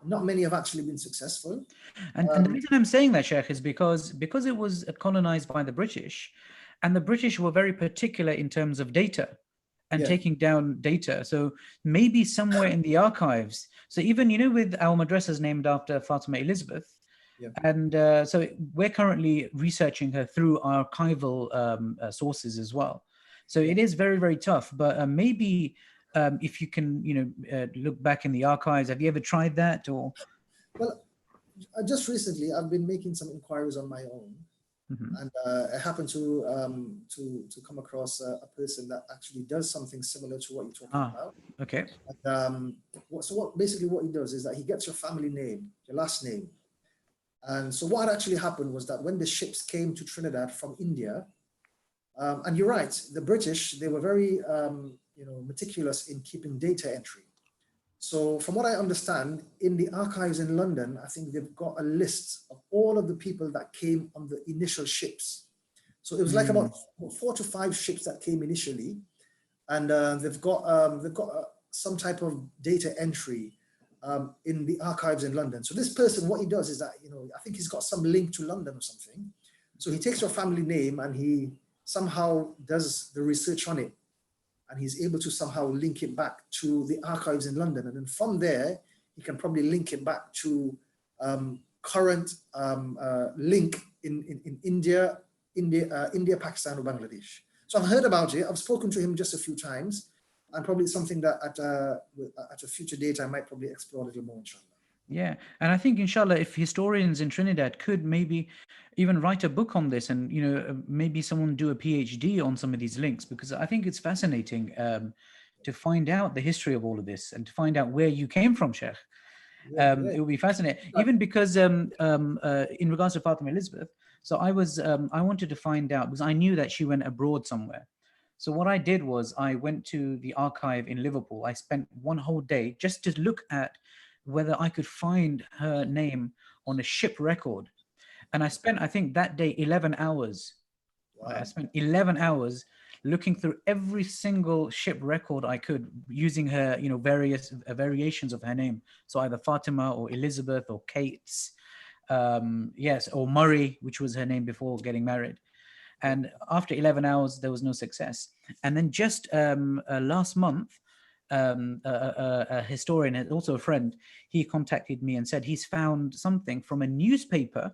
[SPEAKER 2] Not many have actually been successful.
[SPEAKER 1] And the reason I'm saying that, Sheikh, is because it was colonized by the British, and the British were very particular in terms of data and
[SPEAKER 2] Yeah.
[SPEAKER 1] taking down data. So maybe somewhere in the archives. So even, with our madrasas named after Fatima Elizabeth,
[SPEAKER 2] Yeah.
[SPEAKER 1] and so we're currently researching her through archival sources as well. So it is very, very tough. But maybe if you can, look back in the archives, have you ever tried that? Or
[SPEAKER 2] Well, just recently, I've been making some inquiries on my own, and I happened to come across a person that actually does something similar to what you're talking about.
[SPEAKER 1] Okay.
[SPEAKER 2] And, basically what he does is that he gets your family name, your last name. And so what actually happened was that when the ships came to Trinidad from India, and you're right, the British, they were very meticulous in keeping data entry. So from what I understand, in the archives in London, I think they've got a list of all of the people that came on the initial ships. So it was like about 4 to 5 ships that came initially, and they've got some type of data entry in the archives in London. So this person, what he does is that, I think he's got some link to London or something. So he takes your family name and he somehow does the research on it. And he's able to somehow link it back to the archives in London. And then from there, he can probably link it back to current link in India, Pakistan, or Bangladesh. So I've heard about it. I've spoken to him just a few times, and probably something that at a future date, I might probably explore a little more, inshallah.
[SPEAKER 1] Yeah, and I think, inshallah, if historians in Trinidad could maybe even write a book on this, and maybe someone do a PhD on some of these links, because I think it's fascinating to find out the history of all of this and to find out where you came from, Sheikh. It would be fascinating, even because in regards to Fatima Elizabeth. So I wanted to find out, because I knew that she went abroad somewhere. So what I did was I went to the archive in Liverpool. I spent one whole day just to look at whether I could find her name on a ship record. And I spent, I think that day, 11 hours.
[SPEAKER 2] Wow.
[SPEAKER 1] I spent 11 hours looking through every single ship record I could, using her, various variations of her name. So either Fatima or Elizabeth or Kate's, or Murray, which was her name before getting married. And after 11 hours, there was no success. And then just last month, a historian and also a friend, he contacted me and said he's found something from a newspaper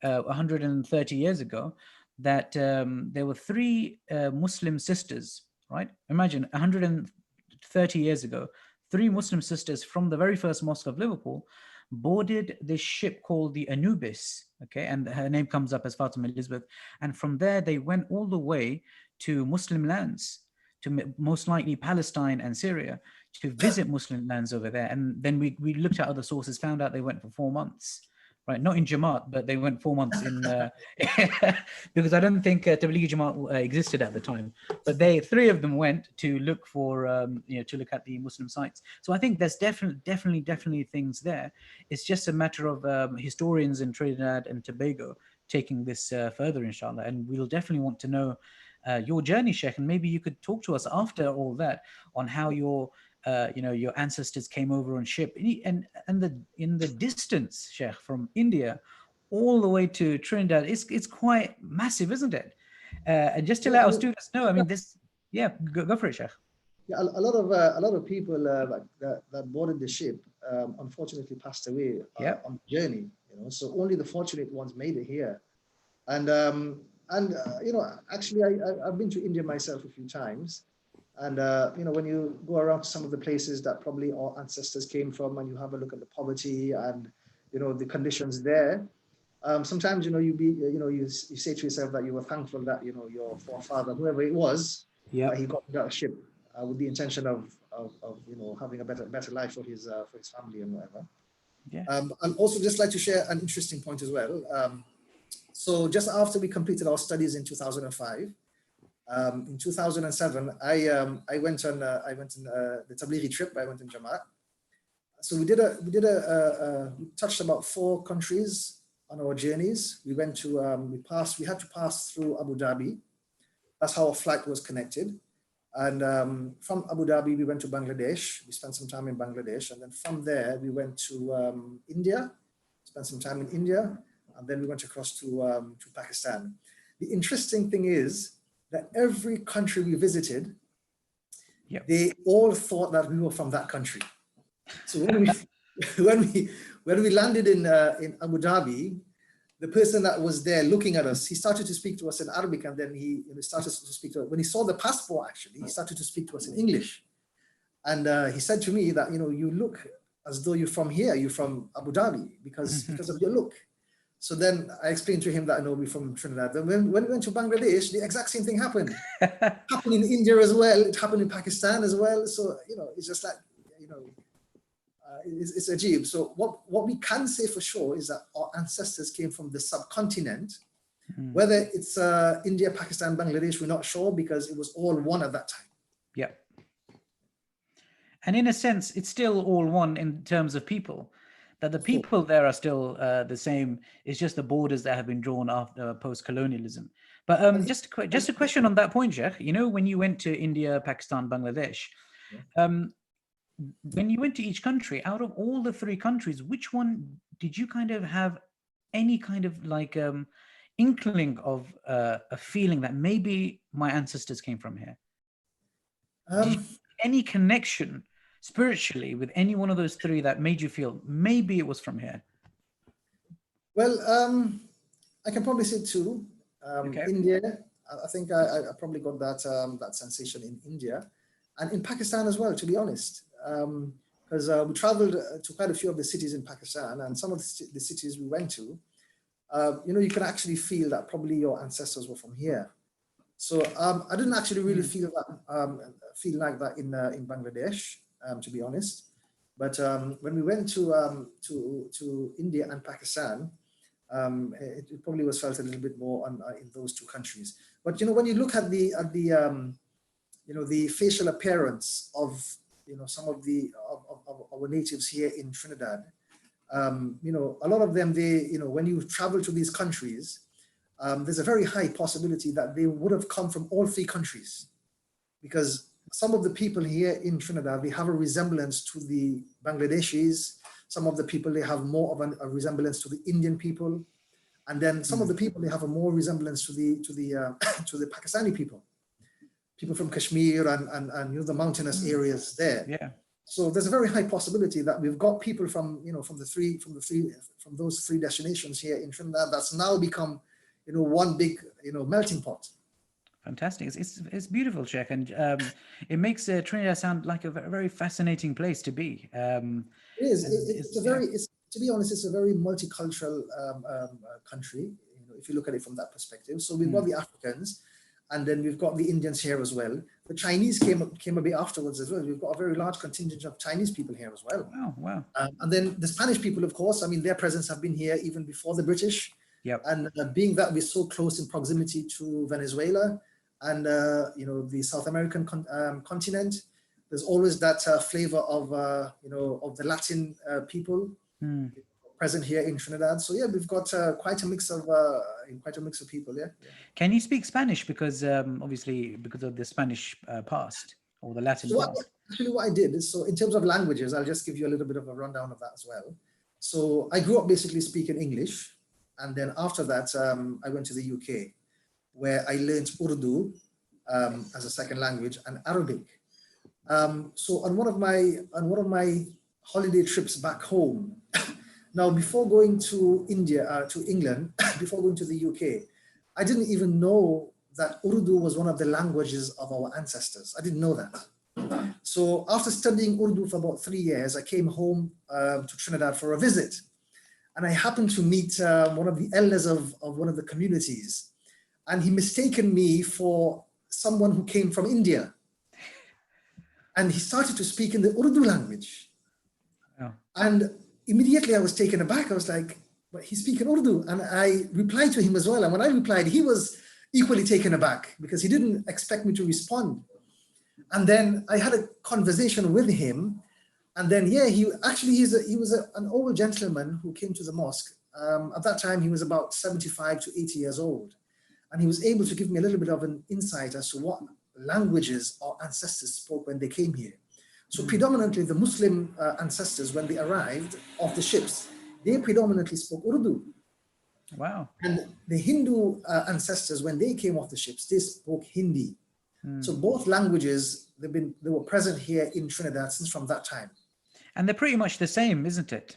[SPEAKER 1] 130 years ago, that there were 3 Muslim sisters, right? Imagine 130 years ago, 3 Muslim sisters from the very first mosque of Liverpool boarded this ship called the Anubis, okay? And her name comes up as Fatima Elizabeth. And from there, they went all the way to Muslim lands, to most likely Palestine and Syria, to visit Muslim lands over there. And then we looked at other sources, found out they went for 4 months, right? Not in Jamaat, but they went 4 months in, because I don't think Tablighi Jamaat existed at the time. But 3 of them went to look for, to look at the Muslim sites. So I think there's definitely things there. It's just a matter of historians in Trinidad and Tobago taking this further, inshallah. And we'll definitely want to know your journey, Sheikh, and maybe you could talk to us after all that on how your your ancestors came over on ship, and the in the distance, Sheikh, from India all the way to Trinidad, it's quite massive, isn't it? And just to let our students know, I mean, go for it, Sheikh.
[SPEAKER 2] Yeah, a lot of people that boarded the ship unfortunately passed away on the journey. So only the fortunate ones made it here. And actually, I've been to India myself a few times. And when you go around to some of the places that probably our ancestors came from, and you have a look at the poverty and the conditions there, sometimes you say to yourself that you were thankful that your forefather, whoever it was, he got a ship with the intention of having a better life for his family and whatever.
[SPEAKER 1] Yeah.
[SPEAKER 2] And also just like to share an interesting point as well. So just after we completed our studies in 2005. In 2007, I went on the Tablighi trip. I went in Jamaat. So we touched about 4 countries on our journeys. We went to we had to pass through Abu Dhabi. That's how our flight was connected. And from Abu Dhabi, we went to Bangladesh. We spent some time in Bangladesh, and then from there we went to India. Spent some time in India, and then we went across to Pakistan. The interesting thing is that every country we visited, they all thought that we were from that country. So when we landed in Abu Dhabi, the person that was there looking at us, he started to speak to us in Arabic, and then he started to speak to us. When he saw the passport, actually, he started to speak to us in English. And he said to me that, you look as though you're from here, you're from Abu Dhabi, because of your look. So then I explained to him that I know we're from Trinidad. And when we went to Bangladesh, the exact same thing happened. It happened in India as well. It happened in Pakistan as well. So, it's just like, it's ajib. So what we can say for sure is that our ancestors came from the subcontinent. Whether it's India, Pakistan, Bangladesh, we're not sure, because it was all one at that time.
[SPEAKER 1] Yeah. And in a sense, it's still all one in terms of people. That the people there are still the same. It's just the borders that have been drawn after post-colonialism. But just a question on that point, Sheikh. When you went to India, Pakistan, Bangladesh, when you went to each country, out of all the 3 countries, which one did you kind of have any kind of like inkling of a feeling that maybe my ancestors came from here? Did you have any connection spiritually with any one of those 3 that made you feel maybe it was from here?
[SPEAKER 2] Well, I can probably say 2. India, I think I probably got that sensation in India, and in Pakistan as well, to be honest, because we traveled to quite a few of the cities in Pakistan, and some of the cities we went to, you can actually feel that probably your ancestors were from here. So I didn't actually really feel like that in Bangladesh, to be honest. But when we went to India and Pakistan, it probably was felt a little bit more in those 2 countries. But when you look at the facial appearance of some of our natives here in Trinidad, a lot of them, when you travel to these countries, there's a very high possibility that they would have come from all 3 countries, because some of the people here in Trinidad, they have a resemblance to the Bangladeshis. Some of the people, they have more of a resemblance to the Indian people, and then some of the people, they have a more resemblance to the Pakistani people from Kashmir and the mountainous areas there.
[SPEAKER 1] Yeah.
[SPEAKER 2] So there's a very high possibility that we've got people from those 3 destinations here in Trinidad that's now become one big melting pot.
[SPEAKER 1] Fantastic. It's beautiful, Sheikh, and it makes Trinidad sound like a very fascinating place to be.
[SPEAKER 2] It is. To be honest, it's a very multicultural country, if you look at it from that perspective. So we've got the Africans, and then we've got the Indians here as well. The Chinese came a bit afterwards as well. We've got a very large contingent of Chinese people here as well.
[SPEAKER 1] Wow.
[SPEAKER 2] And then the Spanish people, of course, I mean, their presence have been here even before the British.
[SPEAKER 1] Yep.
[SPEAKER 2] And being that we're so close in proximity to Venezuela and the South American continent, there's always that flavor of the Latin people present here in Trinidad. So yeah, we've got quite a mix of people. Yeah.
[SPEAKER 1] Can you speak Spanish? Because obviously, because of the Spanish past or the Latin past.
[SPEAKER 2] actually what I did is, so in terms of languages, I'll just give you a little bit of a rundown of that as well. So I grew up basically speaking English. And then after that, I went to the UK, where I learned Urdu as a second language and Arabic. So on one of my holiday trips back home, now before going to England, before going to the UK, I didn't even know that Urdu was one of the languages of our ancestors. I didn't know that. So after studying Urdu for about 3 years, I came home to Trinidad for a visit. And I happened to meet one of the elders of one of the communities. And he mistaken me for someone who came from India. And he started to speak in the Urdu language.
[SPEAKER 1] Yeah.
[SPEAKER 2] And immediately I was taken aback. I was like, but he's speaking Urdu. And I replied to him as well. And when I replied, he was equally taken aback because he didn't expect me to respond. And then I had a conversation with him. And then, yeah, he was an old gentleman who came to the mosque. At that time, he was about 75 to 80 years old. And he was able to give me a little bit of an insight as to what languages our ancestors spoke when they came here. So predominantly the Muslim ancestors, when they arrived off the ships, they predominantly spoke Urdu.
[SPEAKER 1] Wow.
[SPEAKER 2] And the Hindu ancestors, when they came off the ships, they spoke Hindi. So both languages, they were present here in Trinidad since from that time.
[SPEAKER 1] And they're pretty much the same, isn't it?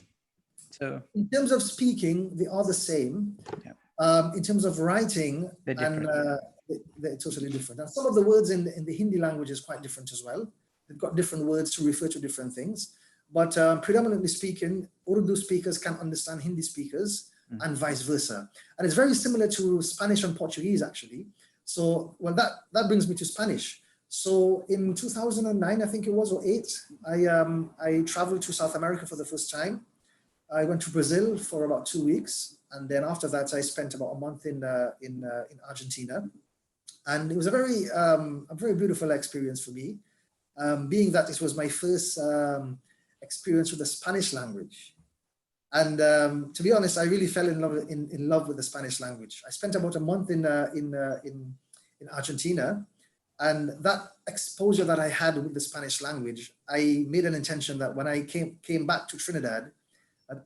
[SPEAKER 1] So
[SPEAKER 2] in terms of speaking, they are the same.
[SPEAKER 1] Yeah.
[SPEAKER 2] In terms of writing,
[SPEAKER 1] they're different.
[SPEAKER 2] They're totally different. And some of the words in the Hindi language is quite different as well. They've got different words to refer to different things. But predominantly speaking, Urdu speakers can understand Hindi speakers and vice versa. And it's very similar to Spanish and Portuguese, actually. So, well, that brings me to Spanish. So in 2009, I think it was, or 8, I traveled to South America for the first time. I went to Brazil for about 2 weeks. And then after that, I spent about a month in Argentina. And it was a very beautiful experience for me, being that it was my first experience with the Spanish language. And to be honest, I really fell in love with the Spanish language. I spent about a month in Argentina, and that exposure that I had with the Spanish language, I made an intention that when I came back to Trinidad,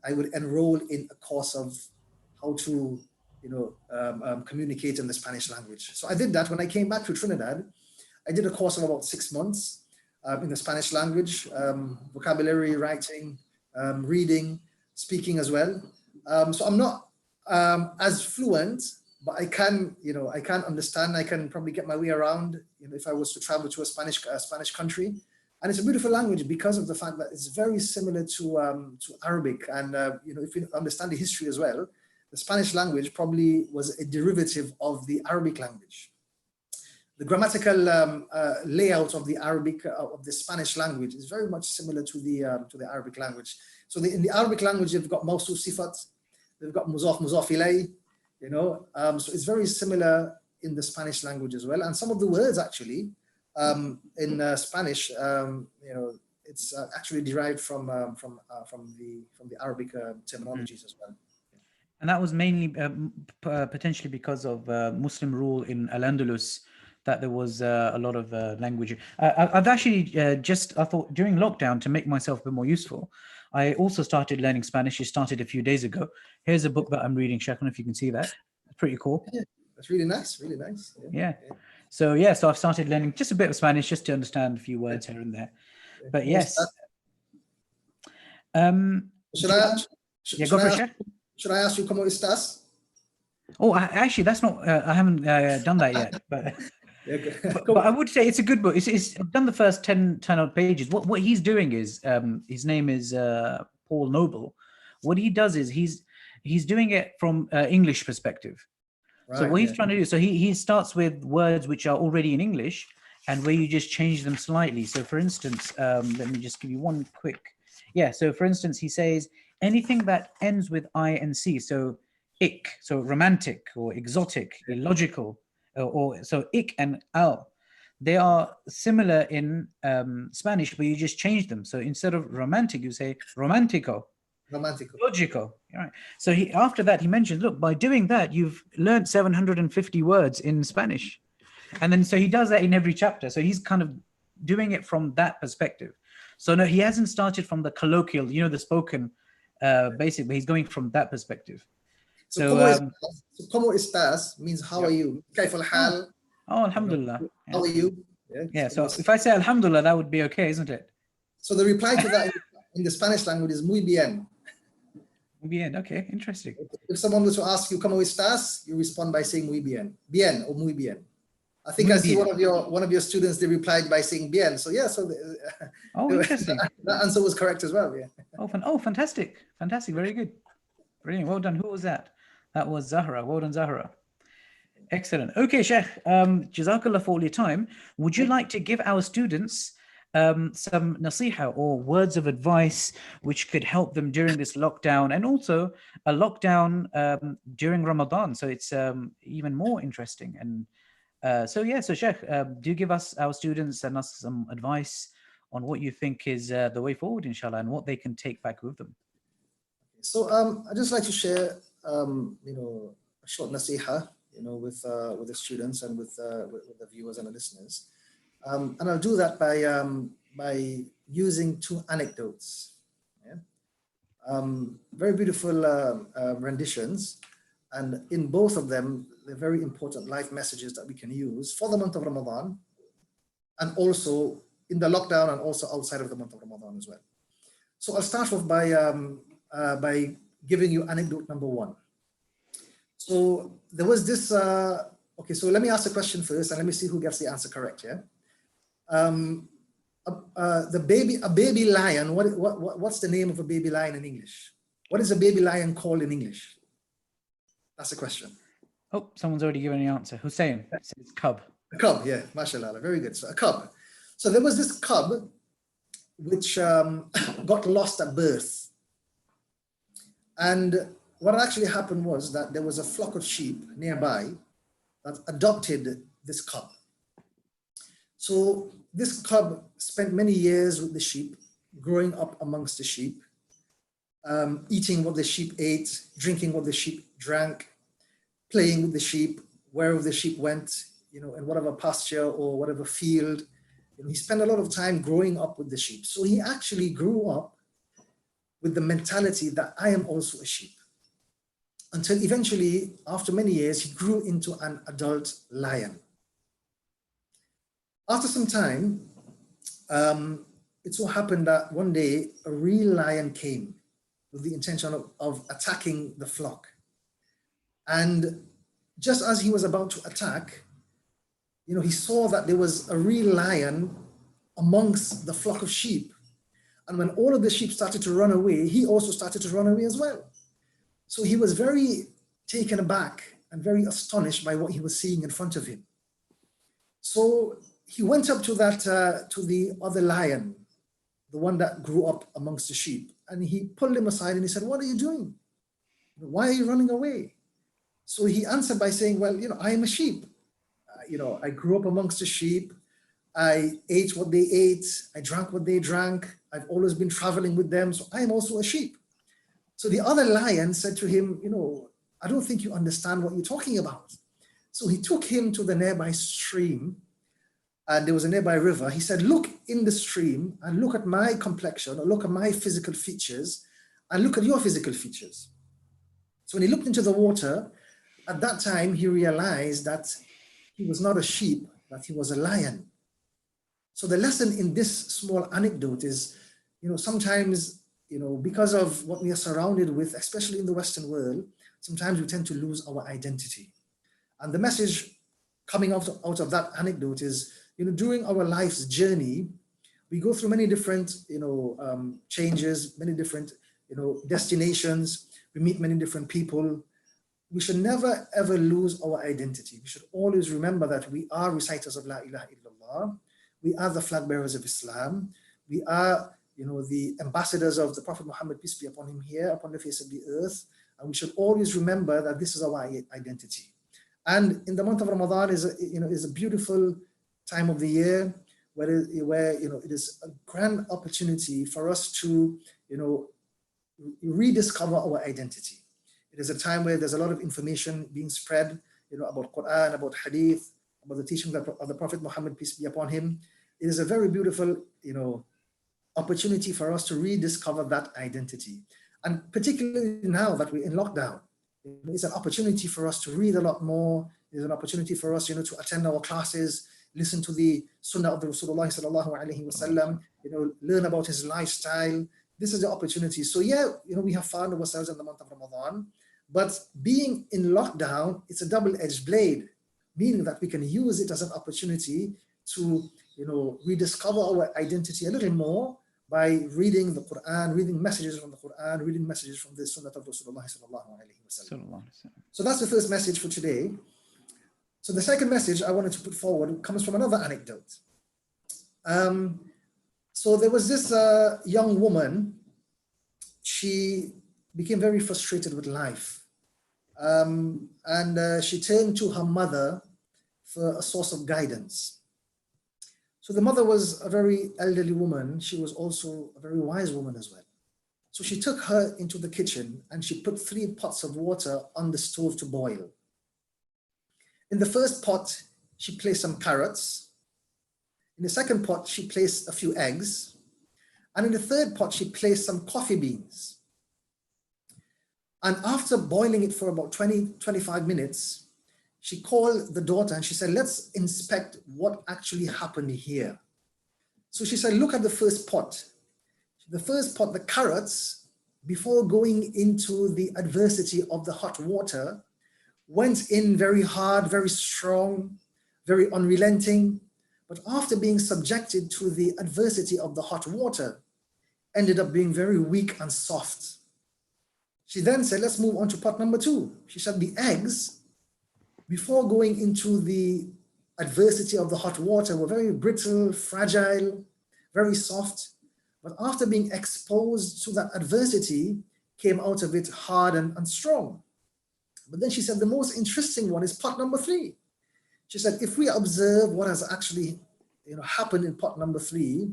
[SPEAKER 2] I would enroll in a course of how to communicate in the Spanish language. So I did that. When I came back to Trinidad, I did a course of about 6 months in the Spanish language, vocabulary, writing, reading, speaking as well. So I'm not as fluent, but I can understand. I can probably get my way around, if I was to travel to a Spanish country. And it's a beautiful language because of the fact that it's very similar to Arabic. And if you understand the history as well, the Spanish language probably was a derivative of the Arabic language. The grammatical layout of the Spanish language is very much similar to the Arabic language. So in the Arabic language, they've got mawsuf sifat, they've got mudaf ilay, so it's very similar in the Spanish language as well. And some of the words actually in Spanish, it's actually derived from the Arabic terminologies as well.
[SPEAKER 1] And that was mainly potentially because of Muslim rule in Al-Andalus, that there was a lot of language. I've actually I thought during lockdown, to make myself a bit more useful, I also started learning Spanish. It started a few days ago. Here's a book that I'm reading, Sheikh, if you can see that. It's pretty cool.
[SPEAKER 2] Yeah, that's really nice, really nice.
[SPEAKER 1] Yeah. So I've started learning just a bit of Spanish just to understand a few words here and there. But yes.
[SPEAKER 2] Should I ask you cómo estás?
[SPEAKER 1] Oh, actually, that's not. I haven't done that yet. But, but I would say it's a good book. I've done the first 10 odd pages. What he's doing is, his name is Paul Noble. What he does is he's doing it from English perspective. Right, so what he's trying to do, so he starts with words which are already in English, and where you just change them slightly. So for instance, let me just give you one quick. Yeah. So for instance, he says anything that ends with I and C. So ik, so romantic or exotic, illogical, or so ik and al. They are similar in Spanish, but you just change them. So instead of romantic, you say romantico. Logical. Right. So after that, he mentions, look, by doing that, you've learned 750 words in Spanish. And then, so he does that in every chapter. So he's kind of doing it from that perspective. So no, he hasn't started from the colloquial, the spoken, basically. He's going from that perspective.
[SPEAKER 2] So,
[SPEAKER 1] So,
[SPEAKER 2] como estás means how are you? كيف الحال?
[SPEAKER 1] Alhamdulillah.
[SPEAKER 2] How are you?
[SPEAKER 1] Yeah. So if I say Alhamdulillah, that would be okay, isn't it?
[SPEAKER 2] So the reply to that in the Spanish language is muy bien.
[SPEAKER 1] Muy bien. Okay, interesting.
[SPEAKER 2] If someone was to ask you como estás, you respond by saying muy bien, bien or muy bien. I think
[SPEAKER 1] Muy
[SPEAKER 2] I see
[SPEAKER 1] bien.
[SPEAKER 2] one of your students. They replied by saying bien. So yeah, so
[SPEAKER 1] Interesting.
[SPEAKER 2] that answer was correct as well. Yeah.
[SPEAKER 1] Oh, fantastic, fantastic, very good, brilliant. Well done. Who was that? That was Zahra. Well done, Zahra. Excellent. Okay, Sheikh. Jazakallah for all your time. Would you like to give our students some nasiha or words of advice which could help them during this lockdown, and also a lockdown during Ramadan? So it's even more interesting. And so Sheikh, do give our students and us some advice on what you think is the way forward, inshallah, and what they can take back with them.
[SPEAKER 2] So I'd just like to share, a short nasiha, with the students and with the viewers and the listeners. And I'll do that by using two anecdotes. Yeah? Very beautiful renditions. And in both of them, they're very important life messages that we can use for the month of Ramadan, and also in the lockdown, and also outside of the month of Ramadan as well. So I'll start off by giving you anecdote number one. So there was this, okay, so let me ask the question first and let me see who gets the answer correct, yeah? A baby lion, what's the name of a baby lion in English? What is a baby lion called in English? That's the question.
[SPEAKER 1] Oh, someone's already given the answer. Hussein says cub.
[SPEAKER 2] A cub, yeah, mashallah, very good. So a cub. So there was this cub which got lost at birth. And what actually happened was that there was a flock of sheep nearby that adopted this cub. So this cub spent many years with the sheep, growing up amongst the sheep, eating what the sheep ate, drinking what the sheep drank, playing with the sheep, wherever the sheep went, in whatever pasture or whatever field. He spent a lot of time growing up with the sheep. So he actually grew up with the mentality that I am also a sheep. Until eventually, after many years, he grew into an adult lion. After some time, it so happened that one day a real lion came with the intention of attacking the flock. And just as he was about to attack, he saw that there was a real lion amongst the flock of sheep. And when all of the sheep started to run away, he also started to run away as well. So he was very taken aback and very astonished by what he was seeing in front of him. So he went up to the other lion, the one that grew up amongst the sheep, and he pulled him aside and he said, "What are you doing? Why are you running away?" So he answered by saying, "Well, I am a sheep. I grew up amongst the sheep. I ate what they ate. I drank what they drank. I've always been traveling with them. So I am also a sheep." So the other lion said to him, "I don't think you understand what you're talking about." So he took him to the nearby stream, and there was a nearby river. He said, "Look in the stream and look at my complexion, or look at my physical features, and look at your physical features." So when he looked into the water, at that time, he realized that he was not a sheep, that he was a lion. So the lesson in this small anecdote is, sometimes, because of what we are surrounded with, especially in the Western world, sometimes we tend to lose our identity. And the message coming out of that anecdote is, during our life's journey, we go through many different, changes, many different, destinations. We meet many different people. We should never, ever lose our identity. We should always remember that we are reciters of La ilaha illallah. We are the flag bearers of Islam. We are, the ambassadors of the Prophet Muhammad, peace be upon him, here upon the face of the earth. And we should always remember that this is our identity. And in the month of Ramadan is a beautiful time of the year where it is a grand opportunity for us to, rediscover our identity. It is a time where there's a lot of information being spread, about Quran, about Hadith, about the teachings of the Prophet Muhammad, peace be upon him. it is a very beautiful, opportunity for us to rediscover that identity. And particularly now that we're in lockdown, it's an opportunity for us to read a lot more. It's an opportunity for us, to attend our classes, listen to the Sunnah of the Rasulullah sallallahu alaihi wasallam, learn about his lifestyle. This is the opportunity. So yeah, we have found ourselves in the month of Ramadan, but being in lockdown, it's a double-edged blade, meaning that we can use it as an opportunity to, rediscover our identity a little more by reading the Quran, reading messages from the Quran, reading messages from the Sunnah of Rasulullah sallallahu alaihi wasallam. So that's the first message for today. So the second message I wanted to put forward comes from another anecdote. So there was this young woman. She became very frustrated with life. And she turned to her mother for a source of guidance. So the mother was a very elderly woman. She was also a very wise woman as well. So she took her into the kitchen and she put 3 pots of water on the stove to boil. In the first pot, she placed some carrots. In the second pot, she placed a few eggs. And in the third pot, she placed some coffee beans. And after boiling it for about 20-25 minutes, she called the daughter and she said, let's inspect what actually happened here. So she said, look at the first pot. The first pot, the carrots, before going into the adversity of the hot water, went in very hard, very strong, very unrelenting. But after being subjected to the adversity of the hot water, ended up being very weak and soft. She then said, let's move on to pot number 2. She said the eggs, before going into the adversity of the hot water, were very brittle, fragile, very soft. But after being exposed to that adversity, came out of it hard and strong. But then she said the most interesting one is pot number 3. She said, if we observe what has actually happened in pot number 3,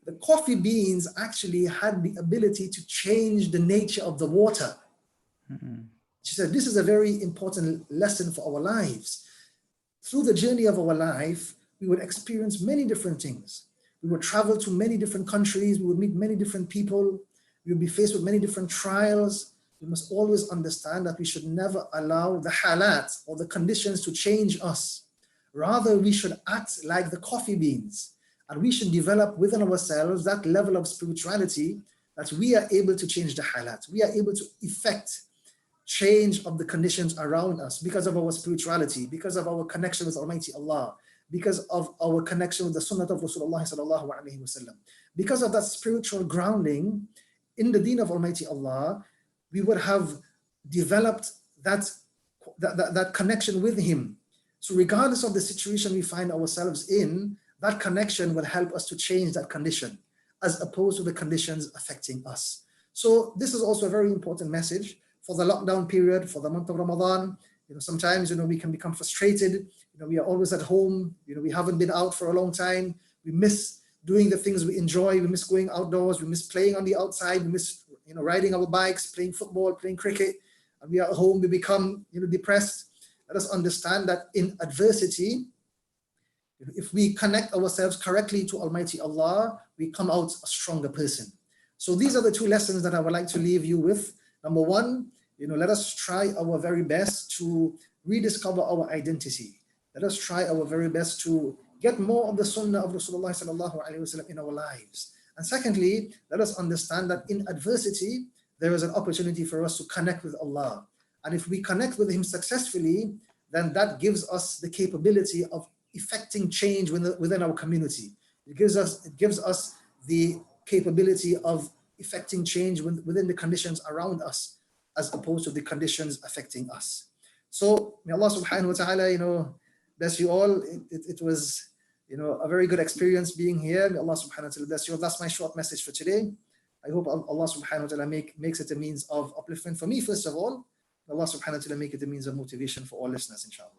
[SPEAKER 2] the coffee beans actually had the ability to change the nature of the water. Mm-hmm. She said, this is a very important lesson for our lives. Through the journey of our life, we would experience many different things. We would travel to many different countries. We would meet many different people. We would be faced with many different trials. We must always understand that we should never allow the halat or the conditions to change us. Rather, we should act like the coffee beans, and we should develop within ourselves that level of spirituality that we are able to change the halat. We are able to effect change of the conditions around us because of our spirituality, because of our connection with Almighty Allah, because of our connection with the Sunnah of Rasulullah sallallahu alaihi wasallam. Because of that spiritual grounding in the deen of Almighty Allah, we would have developed that connection with Him. So regardless of the situation we find ourselves in, that connection will help us to change that condition as opposed to the conditions affecting us. So this is also a very important message for the lockdown period, for the month of Ramadan. Sometimes, we can become frustrated. We are always at home. We haven't been out for a long time. We miss doing the things we enjoy. We miss going outdoors. We miss playing on the outside. We miss, riding our bikes, playing football, playing cricket. And we are at home. We become, depressed. Let us understand that in adversity, if we connect ourselves correctly to Almighty Allah, we come out a stronger person. So these are the 2 lessons that I would like to leave you with. Number 1, let us try our very best to rediscover our identity. Let us try our very best to get more of the Sunnah of Rasulullah sallallahu alaihi wasallam in our lives. And secondly, let us understand that in adversity, there is an opportunity for us to connect with Allah. And if we connect with Him successfully, then that gives us the capability of effecting change within our community. It gives us the capability of effecting change within the conditions around us, as opposed to the conditions affecting us. So may Allah subhanahu wa ta'ala, bless you all. It was, a very good experience being here. May Allah subhanahu wa ta'ala bless you all. That's my short message for today. I hope Allah subhanahu wa ta'ala makes it a means of upliftment for me, first of all. May Allah subhanahu wa ta'ala make it a means of motivation for all listeners, inshallah.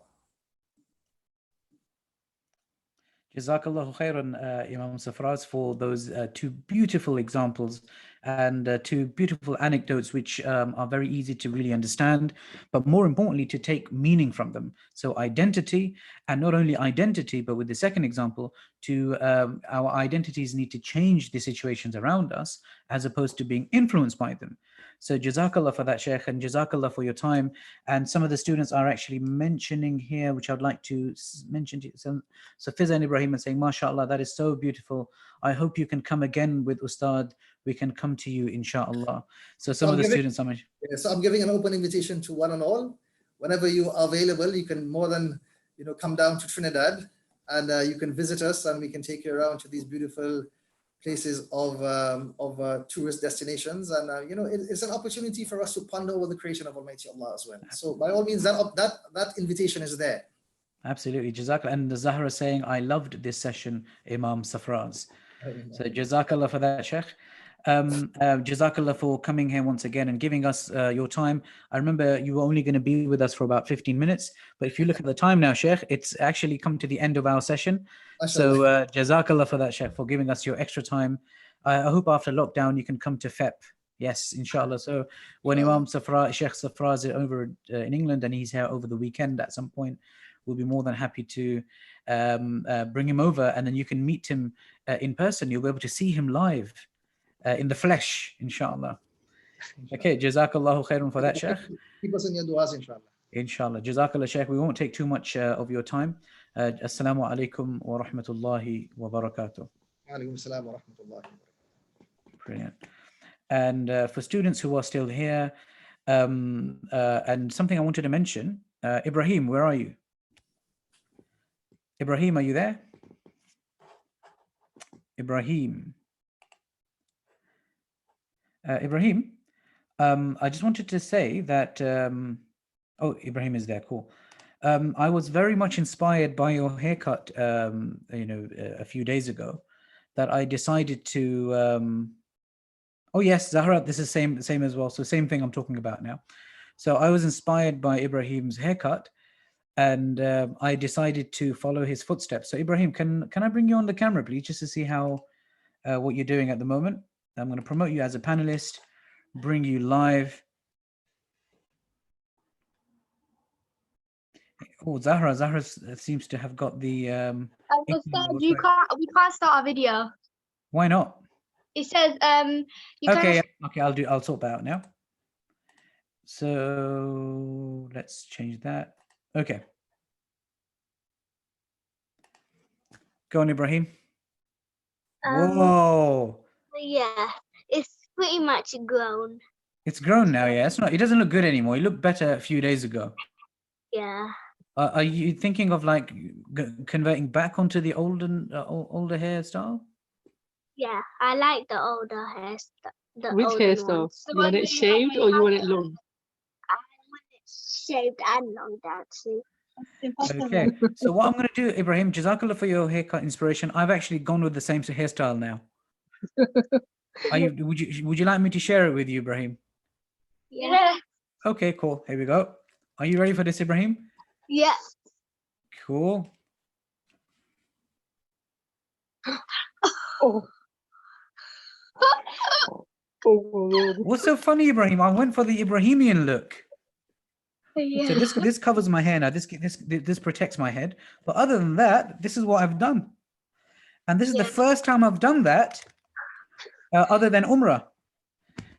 [SPEAKER 1] Jazakallahu khairan, Imam Safraz, for those 2 beautiful examples and two beautiful anecdotes which are very easy to really understand, but more importantly, to take meaning from them. So identity, and not only identity, but with the second example, to our identities need to change the situations around us as opposed to being influenced by them. So Jazakallah for that, Sheikh, and Jazakallah for your time. And some of the students are actually mentioning here, which I'd like to mention to you. So Fizan Ibrahim is saying, MashaAllah, that is so beautiful. I hope you can come again with Ustad. We can come to you, inshallah. So some of the students are mentioning.
[SPEAKER 2] So I'm giving an open invitation to one and all. Whenever you are available, you can more than come down to Trinidad, and you can visit us, and we can take you around to these beautiful places of tourist destinations. And it's an opportunity for us to ponder over the creation of Almighty Allah as well. So by all means, that invitation is there.
[SPEAKER 1] Absolutely, Jazakallah. And the Zahra saying, I loved this session, Imam Safraz. So Jazakallah for that, Sheikh. Jazakallah for coming here once again and giving us your time. I remember you were only going to be with us for about 15 minutes, but if you look at the time now, Sheikh, it's actually come to the end of our session. So Jazakallah for that, Sheikh, for giving us your extra time. I hope after lockdown you can come to FEP. Yes, inshallah. So when Imam Safra, Sheikh Safraz is over in England and he's here over the weekend at some point, we'll be more than happy to bring him over, and then you can meet him in person. You'll be able to see him live. In the flesh, inshallah. Okay, Jazakallahu khairun for that, Sheikh.
[SPEAKER 2] Keep us in your du'as, inshallah.
[SPEAKER 1] Inshallah. Jazakallah, Sheikh. We won't take too much of your time. Assalamu alaikum wa rahmatullahi wa barakatuh.
[SPEAKER 2] Alaikum assalam wa rahmatullahi wa barakatuh.
[SPEAKER 1] Brilliant. And for students who are still here, and something I wanted to mention, Ibrahim, where are you? Ibrahim, are you there? Ibrahim. Ibrahim, I just wanted to say that, oh, Ibrahim is there, cool. I was very much inspired by your haircut, a few days ago, that I decided to, oh yes, Zahra, this is same as well. So same thing I'm talking about now. So I was inspired by Ibrahim's haircut, and I decided to follow his footsteps. So Ibrahim, can I bring you on the camera, please, just to see how, what you're doing at the moment? I'm going to promote you as a panelist, bring you live. Oh, Zahra seems to have got the.
[SPEAKER 3] We can't start our video.
[SPEAKER 1] Why not?
[SPEAKER 3] It says
[SPEAKER 1] okay, I'll sort that out now. So let's change that. Okay. Go on, Ibrahim. Whoa.
[SPEAKER 3] Yeah, it's pretty much grown.
[SPEAKER 1] It's grown now, yeah. It doesn't look good anymore. It looked better a few days ago.
[SPEAKER 3] Yeah.
[SPEAKER 1] Are you thinking of like converting back onto the older hairstyle?
[SPEAKER 3] Yeah, I like the older hairstyle.
[SPEAKER 4] Which hairstyle? You want it shaved or you want it long?
[SPEAKER 3] I want it shaved and long, actually.
[SPEAKER 1] Okay, so what I'm going to do, Ibrahim, Jazakallah for your haircut inspiration. I've actually gone with the same hairstyle now. Would you like me to share it with you, Ibrahim?
[SPEAKER 3] Yeah.
[SPEAKER 1] Okay, cool. Here we go. Are you ready for this, Ibrahim?
[SPEAKER 3] Yeah.
[SPEAKER 1] Cool.
[SPEAKER 4] Oh. Oh.
[SPEAKER 1] What's so funny, Ibrahim? I went for the Ibrahimian look.
[SPEAKER 3] Yeah.
[SPEAKER 1] So this covers my hair now. This protects my head. But other than that, this is what I've done. And this is the first time I've done that other than Umrah.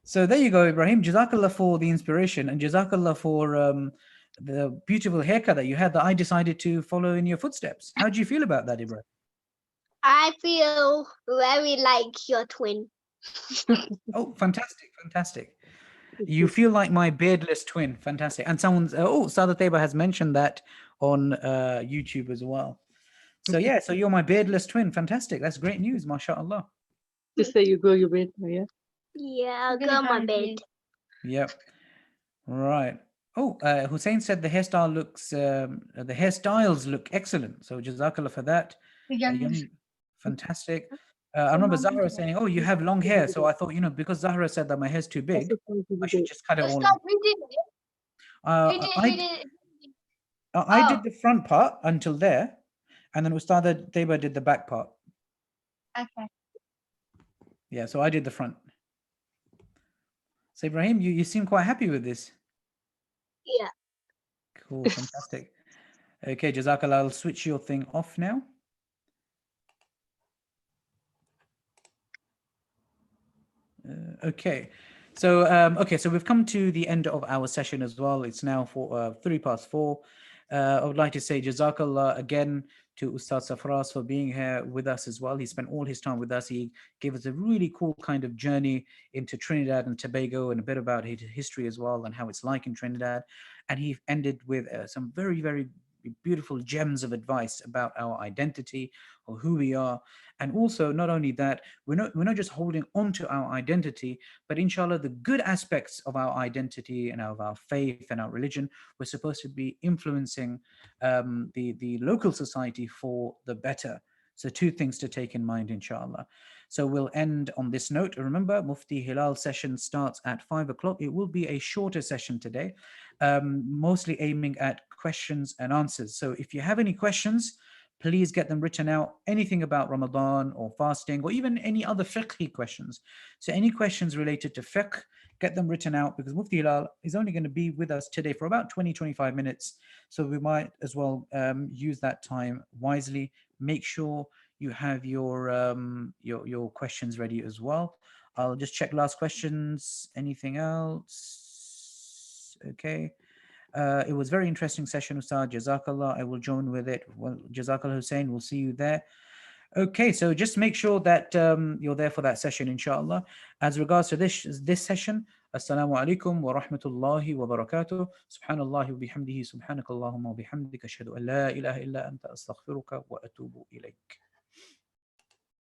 [SPEAKER 1] So there you go, Ibrahim. Jazakallah for the inspiration, and Jazakallah for the beautiful haircut that you had, that I decided to follow in your footsteps. How do you feel about that, Ibrahim?
[SPEAKER 3] I feel very like your twin.
[SPEAKER 1] Oh, fantastic, fantastic. You feel like my beardless twin. Fantastic. And someone's, Sada Teba has mentioned that on YouTube as well. So yeah, so you're my beardless twin. Fantastic. That's great news, mashallah.
[SPEAKER 4] Just say you grow your beard, yeah?
[SPEAKER 3] Yeah, I'll grow my beard.
[SPEAKER 1] Yep. Right. Oh, Hussein said the hairstyle looks, the hairstyles look excellent. So Jazakallah for that. Fantastic. I remember Zahra saying, oh, you have long hair. So I thought, because Zahra said that my hair's too big, I should just cut it all. I did the front part until there, and then Ustada Teba did the back part.
[SPEAKER 3] Okay.
[SPEAKER 1] Yeah, so I did the front. So Ibrahim, you seem quite happy with this.
[SPEAKER 3] Yeah.
[SPEAKER 1] Cool, fantastic. Okay, Jazakallah, I'll switch your thing off now. Okay. So so we've come to the end of our session as well. It's now for 4:03. I would like to say Jazakallah again to Ustaz Safras for being here with us as well. He spent all his time with us. He gave us a really cool kind of journey into Trinidad and Tobago and a bit about his history as well and how it's like in Trinidad. And he ended with some very, very beautiful gems of advice about our identity or who we are. And also, not only that, we're not just holding on to our identity, but inshallah, the good aspects of our identity and of our faith and our religion, we're supposed to be influencing the local society for the better. So two things to take in mind, inshallah. So we'll end on this note. Remember, Mufti Hilal session starts at 5 o'clock. It will be a shorter session today, mostly aiming at questions and answers. So if you have any questions, please get them written out. Anything about Ramadan or fasting or even any other fiqh questions. So any questions related to fiqh, get them written out because Mufti Hilal is only going to be with us today for about 20-25 minutes. So we might as well use that time wisely. Make sure you have your questions ready as well. I'll just check last questions. Anything else? Okay. It was very interesting session, Ustad. Jazakallah. I will join with it. Well, Jazakallah Hussein. We'll see you there. Okay, so just make sure that you're there for that session, inshallah. As regards to this session, Assalamu alaikum wa rahmatullahi wa barakatuh. Subhanallah wa bihamdihi, subhanakallahumma wa bihamdika, ashhadu an la ilaha illa anta astaghfiruka wa atubu ilayk.